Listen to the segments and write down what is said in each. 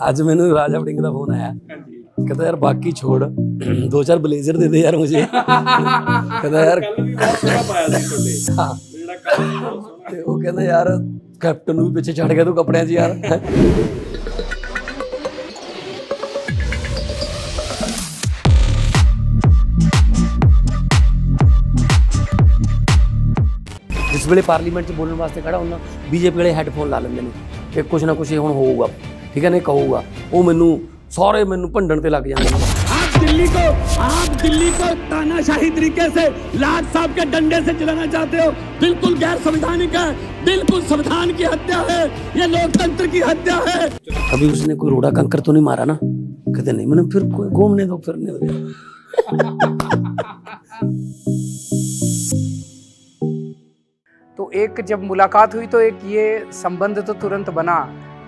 ਅੱਜ ਮੈਨੂੰ ਰਾਜਾ ਵੜਿੰਗ ਦਾ ਫੋਨ ਆਇਆ, कहता यार बाकी छोड़, 2-4 ब्लेजर दे दे यार मुझे। कहता यार हाँ ਤੇ ਉਹ ਕਹਿੰਦਾ ਯਾਰ ਕੈਪਟਨ ਨੂੰ ਵੀ ਪਿੱਛੇ ਛੱਡ ਗਿਆ ਤੂੰ ਕੱਪੜਿਆਂ 'ਚ ਯਾਰ। ਜਿਸ ਵੇਲੇ ਪਾਰਲੀਮੈਂਟ 'ਚ ਬੋਲਣ ਵਾਸਤੇ ਖੜਾ ਹੁੰਦਾ ਬੀਜੇਪੀ ਵਾਲੇ ਹੈੱਡਫੋਨ ਲਾ ਲੈਂਦੇ ਨੇ ਕਿ ਕੁਛ ਨਾ ਕੁਛ ਹੁਣ ਹੋਊਗਾ, ਠੀਕ ਹੈ, ਨਹੀਂ ਕਹੂਗਾ ਉਹ ਮੈਨੂੰ ਸਾਰੇ ਮੈਨੂੰ ਭੰਡਣ ਤੇ ਲੱਗ ਜਾਂਦੇ ਨੇ। आप दिल्ली को तानाशाही तरीके से लाट साहब के डंडे से चलाना चाहते हो, बिल्कुल गैर संवैधानिक है, बिल्कुल संविधान की हत्या है, ये लोकतंत्र की हत्या है। कभी उसने कोई रोड़ा कंकर तो नहीं मारा ना? कहते नहीं, मैंने फिर कोई घूमने दो, फिरने दो। तो एक जब मुलाकात हुई तो एक ये संबंध तो तुरंत बना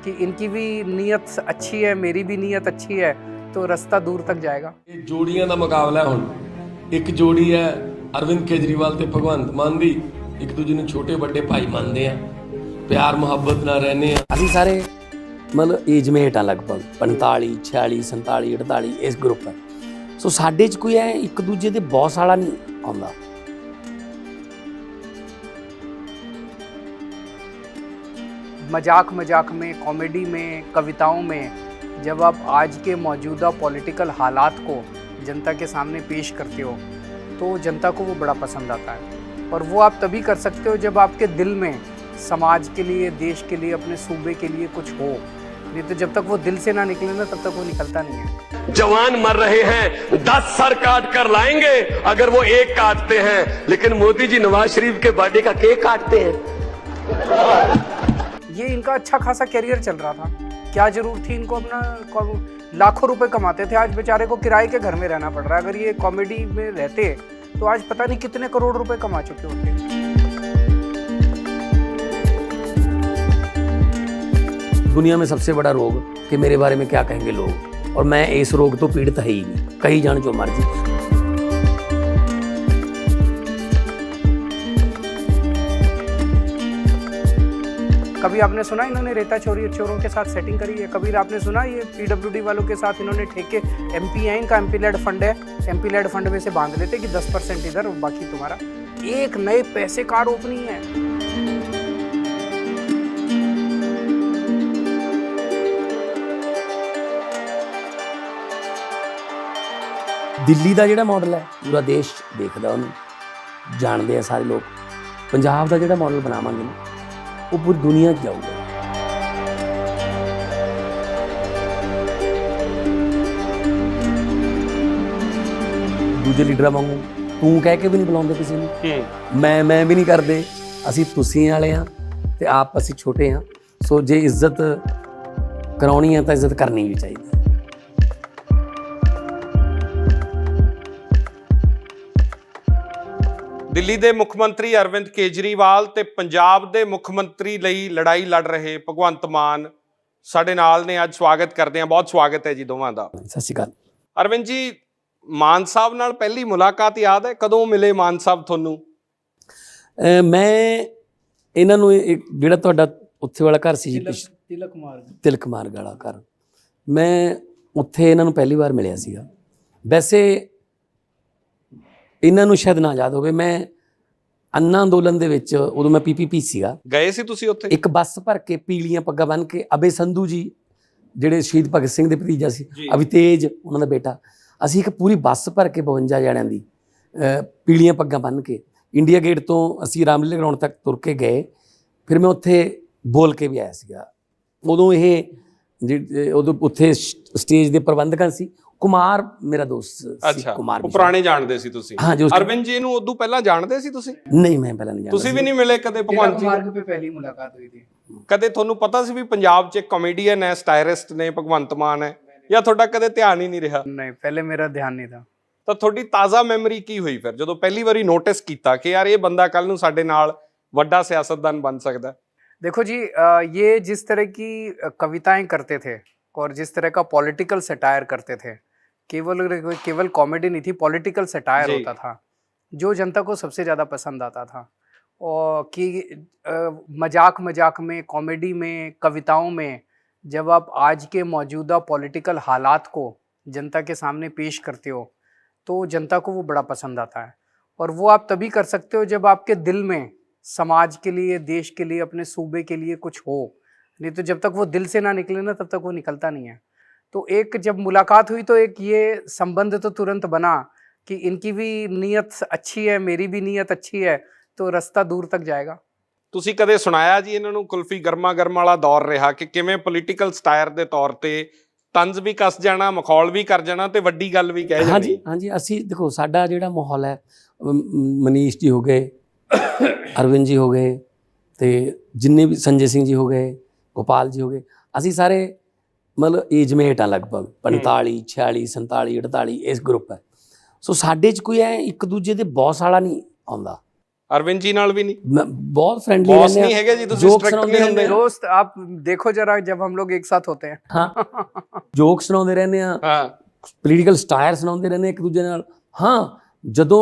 कि इनकी भी नीयत अच्छी है, मेरी भी नीयत अच्छी है, तो रास्ता दूर तक जाएगा। जोड़ियां ਦਾ ਮੁਕਾਬਲਾ ਹੁਣ ਇੱਕ ਜੋੜੀ ਹੈ ਅਰਵਿੰਦ ਕੇਜਰੀਵਾਲ ਤੇ ਭਗਵੰਤ ਮਾਨ ਦੀ, ਇੱਕ ਦੂਜੇ ਨੂੰ ਛੋਟੇ ਵੱਡੇ ਭਾਈ ਮੰਨਦੇ ਆ, ਪਿਆਰ ਮੁਹੱਬਤ ਨਾਲ ਰਹਿੰਦੇ ਆ। ਅਸੀਂ ਸਾਰੇ ਮਤਲਬ ਏਜਮੇਟ ਆ, ਲਗਭਗ 45 46 47 48 ਇਸ ਗਰੁੱਪ ਹੈ। ਸੋ ਸਾਡੇ 'ਚ ਕੋਈ ਐ ਇੱਕ ਦੂਜੇ ਦੇ ਬੌਸ ਵਾਲਾ ਨਹੀਂ ਆਉਂਦਾ। मजाक मजाक में, कॉमेडी में, कविताओं में जब आप आज के मौजूदा पॉलिटिकल हालात को जनता के सामने पेश करते हो तो जनता को वो बड़ा पसंद आता है। और वो आप तभी कर सकते हो जब आपके दिल में समाज के लिए, देश के लिए, अपने सूबे के लिए कुछ हो। नहीं तो जब तक वो दिल से ना निकले ना तब तक वो निकलता नहीं है। जवान मर रहे हैं, 10 सर काट कर लाएंगे अगर वो एक काटते हैं, लेकिन मोदी जी नवाज शरीफ के बर्थडे का केक काटते हैं। ये इनका अच्छा खासा कैरियर चल रहा था, क्या जरूरत थी इनको अपना लाखों रुपए कमाते थे, आज बेचारे को किराए के घर में रहना पड़ रहा है। अगर ये कॉमेडी में रहते तो आज पता नहीं कितने करोड़ रुपए कमा चुके होते। दुनिया में सबसे बड़ा रोग कि मेरे बारे में क्या कहेंगे लोग, और मैं इस रोग तो पीड़ित है ही नहीं, कहीं जान जो मर्जी। कभी आपने सुना इन्होंने रेता चोरों के साथ सेटिंग करी है? कभी आपने सुना ये पीडब्ल्यूडी वालों के साथ इन्होंने ठेके, एमपी है इनका, एमपी लेड फंड है, एमपी लेड फंड में से बांध लेते कि 10% इधर और बाकी तुम्हारा। एक नए पैसे का आरोप नहीं है। ਦਿੱਲੀ ਦਾ ਜਿਹੜਾ ਮਾਡਲ ਹੈ ਪੂਰਾ ਦੇਸ਼ ਦੇਖਦਾ, ਉਹਨੂੰ ਜਾਣਦੇ ਆ ਸਾਰੇ ਲੋਕ। ਪੰਜਾਬ ਦਾ ਜਿਹੜਾ ਮਾਡਲ ਬਣਾਵਾਂਗੇ ਨਾ ਉਹ ਪੂਰੀ ਦੁਨੀਆ 'ਚ ਜਾਊਗਾ। ਦੂਜੇ ਲੀਡਰਾਂ ਵਾਂਗੂ ਤੂੰ ਕਹਿ ਕੇ ਵੀ ਨਹੀਂ ਬੁਲਾਉਂਦੇ ਕਿਸੇ ਨੂੰ, ਮੈਂ ਵੀ ਨਹੀਂ ਕਰਦੇ। ਅਸੀਂ ਤੁਸੀਂ ਵਾਲੇ ਹਾਂ ਤੇ ਆਪ ਅਸੀਂ ਛੋਟੇ ਹਾਂ। ਸੋ ਜੇ ਇੱਜ਼ਤ ਕਰਾਉਣੀ ਹੈ ਤਾਂ ਇੱਜ਼ਤ ਕਰਨੀ ਵੀ ਚਾਹੀਦੀ। ਦਿੱਲੀ ਦੇ ਮੁੱਖ ਮੰਤਰੀ ਅਰਵਿੰਦ ਕੇਜਰੀਵਾਲ ਤੇ ਪੰਜਾਬ ਦੇ ਮੁੱਖ ਮੰਤਰੀ ਲਈ ਲੜਾਈ ਲੜ ਰਹੇ ਭਗਵੰਤ ਮਾਨ ਸਾਡੇ ਨਾਲ ਨੇ। ਅੱਜ ਸਵਾਗਤ ਕਰਦੇ ਹਾਂ, ਬਹੁਤ ਸਵਾਗਤ ਹੈ ਜੀ ਦੋਵਾਂ ਦਾ। ਸਤਿ ਸ਼੍ਰੀ ਅਕਾਲ। ਅਰਵਿੰਦ ਜੀ, ਮਾਨ ਸਾਹਿਬ ਨਾਲ ਪਹਿਲੀ ਮੁਲਾਕਾਤ ਯਾਦ ਹੈ? ਕਦੋਂ ਮਿਲੇ ਮਾਨ ਸਾਹਿਬ ਤੁਹਾਨੂੰ? ਮੈਂ ਇਹਨਾਂ ਨੂੰ ਜਿਹੜਾ ਤੁਹਾਡਾ ਉੱਥੇ ਵਾਲਾ ਘਰ ਸੀ ਜੀ, ਤਿਲਕ ਮਾਰਗ ਵਾਲਾ ਘਰ, ਮੈਂ ਉੱਥੇ ਇਹਨਾਂ ਨੂੰ ਪਹਿਲੀ ਵਾਰ ਮਿਲਿਆ ਸੀਗਾ। ਵੈਸੇ ਇਹਨਾਂ ਨੂੰ ਸ਼ਾਇਦ ਨਾ ਯਾਦ ਹੋਵੇ, ਮੈਂ ਅੰਨਾ ਅੰਦੋਲਨ ਦੇ ਵਿੱਚ ਉਦੋਂ ਮੈਂ PPP ਸੀਗਾ। ਗਏ ਸੀ ਤੁਸੀਂ ਉੱਥੇ? ਇੱਕ ਬੱਸ ਭਰ ਕੇ ਪੀਲੀਆਂ ਪੱਗਾਂ ਬੰਨ੍ਹ ਕੇ ਅਬੇ ਸੰਧੂ ਜੀ ਜਿਹੜੇ ਸ਼ਹੀਦ ਭਗਤ ਸਿੰਘ ਦੇ ਭਤੀਜਾ ਸੀ, ਅਵਿਤੇਜ ਉਹਨਾਂ ਦਾ ਬੇਟਾ, ਅਸੀਂ ਇੱਕ ਪੂਰੀ ਬੱਸ ਭਰ ਕੇ 52 ਜਣਿਆਂ ਦੀ ਪੀਲੀਆਂ ਪੱਗਾਂ ਬੰਨ੍ਹ ਕੇ ਇੰਡੀਆ ਗੇਟ ਤੋਂ ਅਸੀਂ ਰਾਮਲੀਲਾ ਗਰਾਊਂਡ ਤੱਕ ਤੁਰ ਕੇ ਗਏ। ਫਿਰ ਮੈਂ ਉੱਥੇ ਬੋਲ ਕੇ ਵੀ ਆਇਆ ਸੀਗਾ। ਉਦੋਂ ਉਦੋਂ ਉੱਥੇ ਸਟੇਜ ਦੇ ਪ੍ਰਬੰਧਕਾਂ ਸੀ, ਕੁਮਾਰ ਮੇਰਾ ਦੋਸਤ ਸੀ। ਕੁਮਾਰ ਪੁਰਾਣੇ ਜਾਣਦੇ ਸੀ ਤੁਸੀਂ? ਹਾਂ ਜੀ। ਅਰਵਿੰਦ ਜੀ ਨੂੰ ਉਦੋਂ ਪਹਿਲਾਂ ਜਾਣਦੇ ਸੀ ਤੁਸੀਂ? ਨਹੀਂ, ਮੈਂ ਪਹਿਲਾਂ ਨਹੀਂ ਜਾਣਦਾ। ਤੁਸੀਂ ਵੀ ਨਹੀਂ ਮਿਲੇ ਕਦੇ ਭਗਵੰਤ ਜੀ? मार्ग पे पहली मुलाकात हुई थी। ਕਦੇ ਤੁਹਾਨੂੰ ਪਤਾ ਸੀ ਵੀ ਪੰਜਾਬ 'ਚ ਇੱਕ ਕਾਮੇਡੀਅਨ ਹੈ, ਸਟਾਇਰਿਸਟ ਨੇ, ਭਗਵੰਤ ਮਾਨ ਹੈ, ਜਾਂ ਤੁਹਾਡਾ ਕਦੇ ਧਿਆਨ ਹੀ ਨਹੀਂ ਰਿਹਾ? नहीं, पहले मेरा ध्यान नहीं था। ਤਾਂ ਤੁਹਾਡੀ ਤਾਜ਼ਾ ਮੈਮਰੀ ਕੀ ਹੋਈ ਫਿਰ ਜਦੋਂ ਪਹਿਲੀ ਵਾਰੀ ਨੋਟਿਸ ਕੀਤਾ ਕਿ ਯਾਰ ਇਹ ਬੰਦਾ ਕੱਲ ਨੂੰ ਸਾਡੇ ਨਾਲ ਵੱਡਾ ਸਿਆਸਤਦਾਨ ਬਣ ਸਕਦਾ? देखो जी, ये जिस तरह की कविताएं करते थे और जिस तरह का पॉलिटिकल सटायर करते थे, केवल कॉमेडी नहीं थी, पॉलिटिकल सटायर होता था जो जनता को सबसे ज़्यादा पसंद आता था। और कि मजाक मजाक में, कॉमेडी में, कविताओं में जब आप आज के मौजूदा पॉलिटिकल हालात को जनता के सामने पेश करते हो तो जनता को वो बड़ा पसंद आता है। और वो आप तभी कर सकते हो जब आपके दिल में समाज के लिए, देश के लिए, अपने सूबे के लिए कुछ हो। नहीं तो जब तक वो दिल से ना निकले ना, तब तक वो निकलता नहीं है। तो एक जब मुलाकात हुई तो एक ये संबंध तो तुरंत बना कि इनकी भी नीयत अच्छी है, मेरी भी नीयत अच्छी है, तो रास्ता दूर तक जाएगा। ਤੁਸੀਂ ਕਦੇ ਸੁਣਾਇਆ ਜੀ ਇਹਨਾਂ ਨੂੰ ਕੁਲਫੀ ਗਰਮਾ ਗਰਮ ਵਾਲਾ ਦੌਰ ਰਿਹਾ ਕਿ ਕਿਵੇਂ ਪੋਲੀਟੀਕਲ ਸਟਾਇਰ ਦੇ ਤੌਰ ਤੇ ਤੰਜ਼ ਵੀ ਕੱਸ ਜਾਣਾ, ਮਖੌਲ ਵੀ ਕਰ ਜਾਣਾ ਤੇ ਵੱਡੀ ਗੱਲ ਵੀ ਕਹਿ ਜਾਣੀ? ਹਾਂਜੀ ਹਾਂਜੀ, ਅਸੀਂ ਦੇਖੋ ਸਾਡਾ ਜਿਹੜਾ ਮਾਹੌਲ ਹੈ, ਮਨੀਸ਼ ਜੀ ਹੋ ਗਏ, ਅਰਵਿੰਦ ਜੀ ਹੋ ਗਏ, ਤੇ ਜਿੰਨੇ ਵੀ ਸੰਜੇ ਸਿੰਘ ਜੀ ਹੋ ਗਏ, ਗੋਪਾਲ ਜੀ ਹੋ ਗਏ, ਅਸੀਂ ਸਾਰੇ ਮਤਲਬ ਏਜਮੇਟ ਆ ਲਗਭਗ 45 46 47 48 ਇਸ ਗਰੁੱਪ ਹੈ। ਸੋ ਸਾਡੇ 'ਚ ਕੋਈ ਐ ਇੱਕ ਦੂਜੇ ਦੇ ਬੌਸ ਵਾਲਾ ਨਹੀਂ ਆਉਂਦਾ। ਅਰਵਿੰਦ ਜੀ ਨਾਲ ਵੀ ਨਹੀਂ? बहुत फ्रेंडली बॉस नहीं है जी, तुसी strict नहीं होंगे? दोस्त आप देखो जरा जब हम लोग एक साथ होते हैं। हाँ, जोक सुनाते रहने आ, पॉलिटिकल स्टायर सुनाते रहने एक दूजे नाल। हाँ, जदों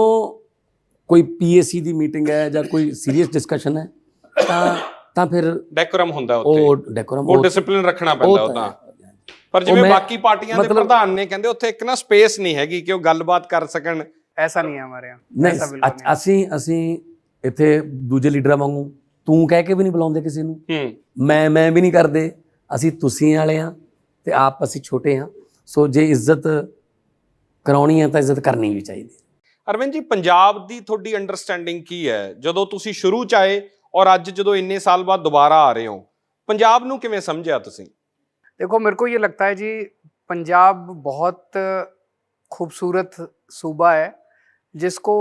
कोई PAC ਦੀ ਮੀਟਿੰਗ ਹੈ ਜਾਂ ਕੋਈ ਸੀਰੀਅਸ ਡਿਸਕਸ਼ਨ ਹੈ ਤਾਂ ਫਿਰ ਡੈਕੋਰਮ ਹੁੰਦਾ ਉੱਥੇ, ਉਹ ਡੈਕੋਰਮ, ਉਹ ਡਿਸਪਲਿਨ ਰੱਖਣਾ ਪੈਂਦਾ ਉਹ ਤਾਂ। ਪਰ ਜਿਵੇਂ ਬਾਕੀ ਪਾਰਟੀਆਂ ਦੇ ਪ੍ਰਧਾਨ ਨੇ ਕਹਿੰਦੇ ਉੱਥੇ ਇੱਕ ਨਾ ਸਪੇਸ ਨਹੀਂ ਹੈਗੀ ਕਿ ਉਹ ਗੱਲਬਾਤ ਕਰ ਸਕਣ। ऐसा नहीं है हमारे यहाँ। ਨਹੀਂ, ਅਸੀਂ ਇੱਥੇ ਦੂਜੇ ਲੀਡਰਾਂ ਵਾਂਗੂ ਤੂੰ ਕਹਿ ਕੇ ਵੀ ਨਹੀਂ ਬੁਲਾਉਂਦੇ ਕਿਸੇ ਨੂੰ, ਮੈਂ ਵੀ ਨਹੀਂ ਕਰਦੇ। ਅਸੀਂ ਤੁਸੀਂ ਵਾਲੇ ਆ ਤੇ ਆਪ ਅਸੀਂ ਛੋਟੇ ਆ। ਸੋ ਜੇ ਇੱਜ਼ਤ ਕਰਾਉਣੀ ਹੈ ਤਾਂ ਇੱਜ਼ਤ ਕਰਨੀ ਵੀ ਚਾਹੀਦੀ। ਅਰਵਿੰਦ ਜੀ, ਪੰਜਾਬ ਦੀ ਤੁਹਾਡੀ ਅੰਡਰਸਟੈਂਡਿੰਗ ਕੀ ਹੈ ਜਦੋਂ ਤੁਸੀਂ ਸ਼ੁਰੂ ਚ ਆਏ ਔਰ ਅੱਜ ਜਦੋਂ ਇੰਨੇ ਸਾਲ ਬਾਅਦ ਦੁਬਾਰਾ ਆ ਰਹੇ ਹੋ? ਪੰਜਾਬ ਨੂੰ ਕਿਵੇਂ ਸਮਝਿਆ ਤੁਸੀਂ? देखो, मेरे को ये लगता है जी, पंजाब बहुत खूबसूरत सूबा है जिसको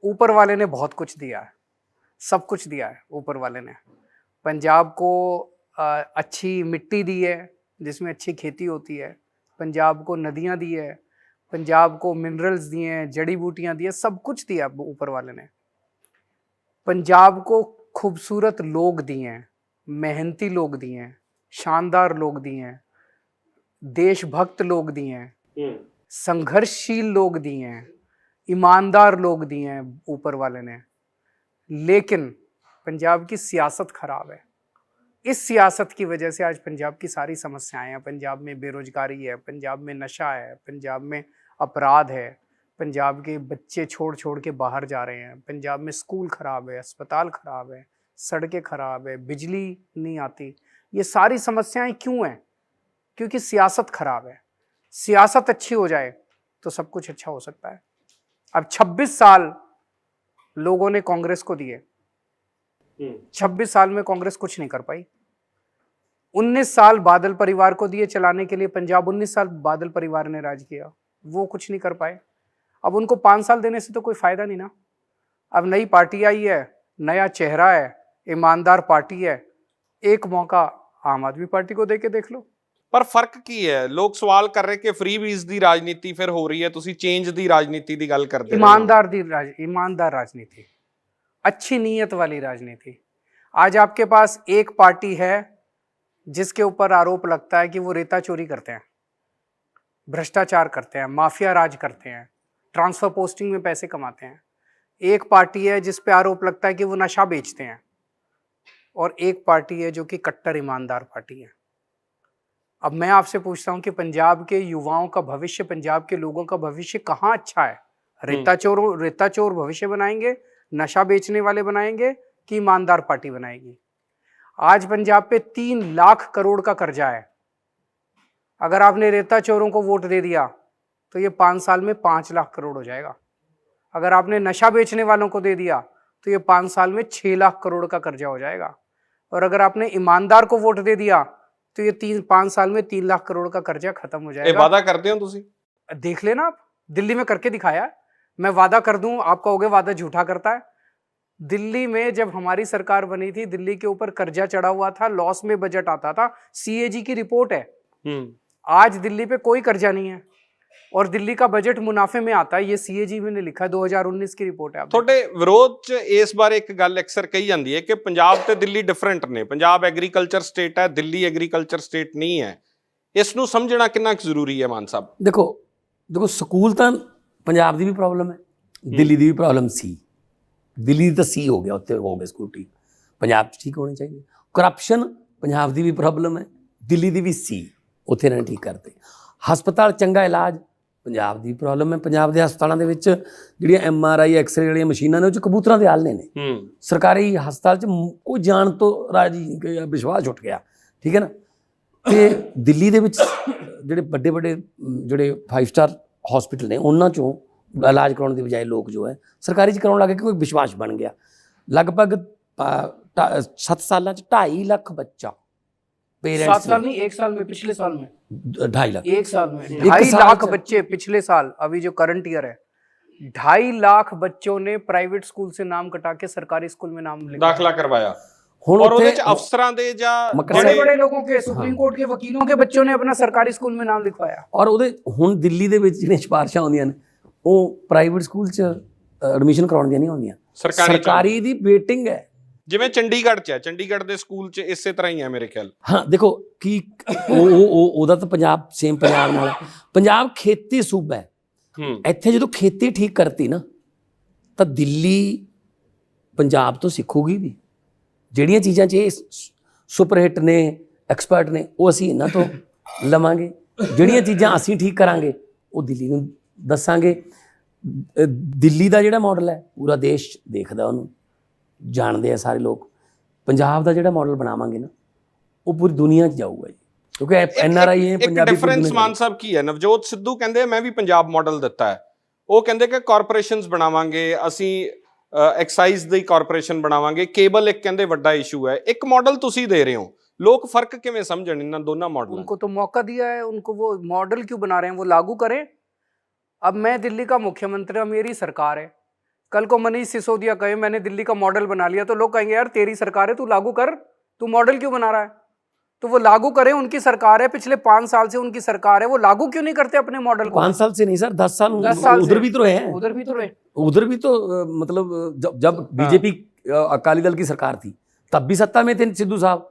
ऊपर वाले ने बहुत कुछ दिया है, सब कुछ दिया है ऊपर वाले ने। पंजाब को अच्छी मिट्टी दी है जिसमें अच्छी खेती होती है, पंजाब को नदियाँ दी है, पंजाब को मिनरल्स दिए हैं, जड़ी बूटियाँ दी है, सब कुछ दिया ऊपर वाले ने। पंजाब को खूबसूरत लोग दिए हैं, मेहनती लोग दिए हैं, शानदार लोग दिए हैं, देशभक्त लोग दिए हैं, संघर्षशील लोग दिए हैं, ईमानदार लोग दिए हैं ऊपर वाले ने। लेकिन पंजाब की सियासत खराब है। इस सियासत की वजह से आज पंजाब की सारी समस्याएं हैं। पंजाब में बेरोजगारी है, पंजाब में नशा है, पंजाब में अपराध है, पंजाब के बच्चे छोड़ छोड़ के बाहर जा रहे हैं, पंजाब में स्कूल खराब है, अस्पताल खराब है, सड़कें खराब है, बिजली नहीं आती। ये सारी समस्याएं क्यों हैं? क्योंकि सियासत खराब है। सियासत अच्छी हो जाए तो सब कुछ अच्छा हो सकता है। अब 26 साल लोगों ने कांग्रेस को दिए, 26 साल में कांग्रेस कुछ नहीं कर पाई। 19 साल बादल परिवार को दिए चलाने के लिए पंजाब, 19 साल बादल परिवार ने राज किया, वो कुछ नहीं कर पाए। अब उनको 5 साल देने से तो कोई फायदा नहीं ना। अब नई पार्टी आई है, नया चेहरा है, ईमानदार पार्टी है, एक मौका आम आदमी पार्टी को देके देख लो। ਪਰ ਫਰਕ ਕੀ ਹੈ? ਲੋਕ ਸਵਾਲ ਕਰ ਰਹੇ ਕਿ ਫ੍ਰੀਬੀਜ਼ ਦੀ ਰਾਜਨੀਤੀ ਫਿਰ ਹੋ ਰਹੀ ਹੈ, ਤੁਸੀਂ ਚੇਂਜ ਦੀ ਰਾਜਨੀਤੀ ਦੀ ਗੱਲ ਕਰਦੇ ਹੋ। ईमानदार राजनीति, अच्छी नीयत वाली राजनीति। आज आपके पास एक पार्टी है जिसके ऊपर आरोप लगता है कि वो रेता चोरी करते हैं, भ्रष्टाचार करते हैं, माफिया राज करते हैं, ट्रांसफर पोस्टिंग में पैसे कमाते हैं। एक पार्टी है जिस पे आरोप लगता है कि वो नशा बेचते हैं, और एक पार्टी है जो कि कट्टर ईमानदार पार्टी है। अब मैं आपसे पूछता हूं कि पंजाब के युवाओं का भविष्य, पंजाब के लोगों का भविष्य कहाँ अच्छा है? रेता चोर भविष्य बनाएंगे, नशा बेचने वाले बनाएंगे, कि ईमानदार पार्टी बनाएगी? आज पंजाब पे 3 लाख करोड़ का कर्जा है। अगर आपने रेता चोरों को वोट दे दिया तो ये 5 साल में 5 लाख करोड़ हो जाएगा। अगर आपने नशा बेचने वालों को दे दिया तो ये 5 साल में 6 लाख करोड़ का कर्जा हो जाएगा। और अगर आपने ईमानदार को वोट दे दिया तो ये 5 साल में 3 लाख करोड़ का कर्जा खत्म हो जाएगा। वादा करते हो तुसी? देख लेना आप, दिल्ली में करके दिखाया। मैं वादा कर दूं, आप कहोगे वादा झूठा करता है। दिल्ली में जब हमारी सरकार बनी थी, दिल्ली के ऊपर कर्जा चढ़ा हुआ था, लॉस में बजट आता था, CAG की रिपोर्ट है। आज दिल्ली पे कोई कर्जा नहीं है और दिल्ली का बजट मुनाफे में आता है। ये CAG में ने लिखा है, 2019 की रिपोर्ट है। ਤੁਹਾਡੇ ਵਿਰੋਧ ਚ ਇਸ ਬਾਰੇ ਇੱਕ ਗੱਲ ਅਕਸਰ ਕਹੀ ਜਾਂਦੀ ਹੈ ਕਿ ਪੰਜਾਬ ਤੇ ਦਿੱਲੀ ਡਿਫਰੈਂਟ ਨੇ, ਪੰਜਾਬ ਐਗਰੀਕਲਚਰ ਸਟੇਟ ਹੈ, ਦਿੱਲੀ ਐਗਰੀਕਲਚਰ ਸਟੇਟ ਨਹੀਂ ਹੈ। ਇਸ ਨੂੰ ਸਮਝਣਾ ਕਿੰਨਾ ਕੁ ਜ਼ਰੂਰੀ ਹੈ ਮਾਨ ਸਾਹਿਬ? ਦੇਖੋ ਸਕੂਲ ਤਾਂ ਪੰਜਾਬ ਦੀ ਵੀ ਪ੍ਰੋਬਲਮ ਹੈ, ਦਿੱਲੀ ਦੀ ਵੀ ਪ੍ਰੋਬਲਮ ਸੀ। ਦਿੱਲੀ ਤਾਂ ਸੀ ਹੋ ਗਿਆ, ਉੱਥੇ ਹੋ ਗਏ ਸਕੂਲ ਠੀਕ, ਪੰਜਾਬ 'ਚ ਠੀਕ ਹੋਣੇ ਚਾਹੀਦੇ। ਕਰਪਸ਼ਨ ਪੰਜਾਬ ਦੀ ਵੀ ਪ੍ਰੋਬਲਮ ਹੈ, ਦਿੱਲੀ ਦੀ ਵੀ ਸੀ, ਉੱਥੇ ਇਹਨਾਂ ਨੇ ਠੀਕ ਕਰਤੇ। ਹਸਪਤਾਲ ਚੰਗਾ ਇਲਾਜ, ਪੰਜਾਬ ਦੀ ਪ੍ਰੋਬਲਮ ਹੈ। ਪੰਜਾਬ ਦੇ ਹਸਪਤਾਲਾਂ ਦੇ ਵਿੱਚ ਜਿਹੜੀਆਂ MRI ਐਕਸਰੇ ਵਾਲੀਆਂ ਮਸ਼ੀਨਾਂ ਨੇ ਉਹ 'ਚ ਕਬੂਤਰਾਂ ਦੇ ਆਲ੍ਹਣੇ ਨੇ। ਸਰਕਾਰੀ ਹਸਪਤਾਲ 'ਚ ਕੋਈ ਜਾਣ ਤੋਂ ਰਾਜੀ ਨਹੀਂ, ਵਿਸ਼ਵਾਸ ਉੱਠ ਗਿਆ, ਠੀਕ ਹੈ ਨਾ। ਤੇ ਦਿੱਲੀ ਦੇ ਵਿੱਚ ਜਿਹੜੇ ਵੱਡੇ ਵੱਡੇ ਜਿਹੜੇ 5 ਸਟਾਰ ਹਸਪੀਟਲ ਨੇ ਉਹਨਾਂ 'ਚੋਂ ਇਲਾਜ ਕਰਾਉਣ ਦੀ ਬਜਾਏ ਲੋਕ ਜੋ ਹੈ ਸਰਕਾਰੀ 'ਚ ਕਰਾਉਣ ਲੱਗ ਗਏ, ਕਿਉਂਕਿ ਵਿਸ਼ਵਾਸ ਬਣ ਗਿਆ। ਲਗਭਗ 7 ਸਾਲਾਂ 'ਚ 2.5 ਲੱਖ ਬੱਚਾ 7 साल नहीं, 1 साल में, पिछले साल में 2.5 लाख 1 साल में 2.5 लाख बच्चे, पिछले साल, अभी जो करंट ईयर है 2.5 लाख बच्चों ने प्राइवेट स्कूल से नाम कटा के सरकारी स्कूल में नाम लिखा, दाखला करवाया। ਹੁਣ और ਉਹਦੇ ਉੱਥੇ ਚ ਅਫਸਰਾਂ ਦੇ ਜਾਂ बड़े बड़े लोगों के, सुप्रीम कोर्ट के वकीलों के बच्चों ने अपना सरकारी स्कूल में नाम लिखवाया। ਔਰ ਉਹਦੇ ਹੁਣ ਦਿੱਲੀ ਦੇ ਵਿੱਚ ਜਿਹੜੀਆਂ ਸਿਫਾਰਿਸ਼ਾਂ ਆਉਂਦੀਆਂ ਨੇ ਉਹ ਪ੍ਰਾਈਵੇਟ ਸਕੂਲ 'ਚ ਐਡਮਿਸ਼ਨ ਕਰਾਉਣ ਦੀਆਂ ਨਹੀਂ ਆਉਂਦੀਆਂ, ਸਰਕਾਰੀ ਦੀ ਵੇਟਿੰਗ ਹੈ। ਜਿਵੇਂ ਚੰਡੀਗੜ੍ਹ 'ਚ ਹੈ, ਚੰਡੀਗੜ੍ਹ ਦੇ ਸਕੂਲ 'ਚ ਇਸੇ ਤਰ੍ਹਾਂ ਹੀ ਹੈ ਮੇਰੇ ਖਿਆਲ। ਹਾਂ ਦੇਖੋ ਕਿ ਉਹਦਾ ਤਾਂ ਪੰਜਾਬ ਸੇਮ ਪੰਜਾਬ ਨਾਲ, ਪੰਜਾਬ ਖੇਤੀ ਸੂਬਾ ਹੈ। ਇੱਥੇ ਜਦੋਂ ਖੇਤੀ ਠੀਕ ਕਰਤੀ ਨਾ ਤਾਂ ਦਿੱਲੀ ਪੰਜਾਬ ਤੋਂ ਸਿੱਖੂਗੀ ਵੀ। ਜਿਹੜੀਆਂ ਚੀਜ਼ਾਂ 'ਚ ਇਹ ਸੁਪਰ ਹਿੱਟ ਨੇ, ਐਕਸਪਰਟ ਨੇ, ਉਹ ਅਸੀਂ ਇਹਨਾਂ ਤੋਂ ਲਵਾਂਗੇ। ਜਿਹੜੀਆਂ ਚੀਜ਼ਾਂ ਅਸੀਂ ਠੀਕ ਕਰਾਂਗੇ ਉਹ ਦਿੱਲੀ ਨੂੰ ਦੱਸਾਂਗੇ। ਦਿੱਲੀ ਦਾ ਜਿਹੜਾ ਮਾਡਲ ਹੈ ਪੂਰਾ ਦੇਸ਼ ਦੇਖਦਾ, ਉਹਨੂੰ ਜਾਣਦੇ ਆ ਸਾਰੇ ਲੋਕ। ਪੰਜਾਬ ਦਾ ਜਿਹੜਾ ਮਾਡਲ ਬਣਾਵਾਂਗੇ ਨਾ ਉਹ ਪੂਰੀ ਦੁਨੀਆ 'ਚ ਜਾਊਗਾ ਜੀ, ਕਿਉਂਕਿ NRI ਹੈ ਪੰਜਾਬੀ। ਡਿਫਰੈਂਸ ਮਾਨ ਸਾਹਿਬ ਕੀ ਹੈ? ਨਵਜੋਤ ਸਿੱਧੂ ਕਹਿੰਦੇ ਮੈਂ ਵੀ ਪੰਜਾਬ ਮਾਡਲ ਦਿੱਤਾ ਹੈ, ਉਹ ਕਹਿੰਦੇ ਕਿ ਕਾਰਪੋਰੇਸ਼ਨਸ ਬਣਾਵਾਂਗੇ ਅਸੀਂ, ਐਕਸਾਈਜ਼ ਦੀ ਕਾਰਪੋਰੇਸ਼ਨ ਬਣਾਵਾਂਗੇ। ਕੇਬਲ ਇੱਕ ਕਹਿੰਦੇ ਵੱਡਾ ਇਸ਼ੂ ਹੈ। ਇੱਕ ਮਾਡਲ ਤੁਸੀਂ ਦੇ ਰਹੇ ਹੋ, ਲੋਕ ਫਰਕ ਕਿਵੇਂ ਸਮਝਣ ਇਹਨਾਂ ਦੋਨਾਂ ਮਾਡਲਾਂ? उनको तो मौका दिया है, उनको वो मॉडल क्यों बना रहे हैं, वो लागू करें। अब मैं दिल्ली का मुख्यमंत्री, मेरी सरकार है, कल को मनीष सिसोदिया कहे मैंने दिल्ली का मॉडल बना लिया, तो लोग कहेंगे यार तेरी सरकार है, तू लागू कर, तू मॉडल क्यों बना रहा है? तो वो लागू करें, उनकी सरकार है, पिछले 5 साल से उनकी सरकार है, वो लागू क्यों नहीं करते अपने मॉडल को? 5 साल से नहीं सर, 10 साल 10 साल उधर भी तो रहे हैं, उधर भी तो रहे, उधर भी तो मतलब जब बीजेपी अकाली दल की सरकार थी तब भी सत्ता में थे सिद्धू साहब।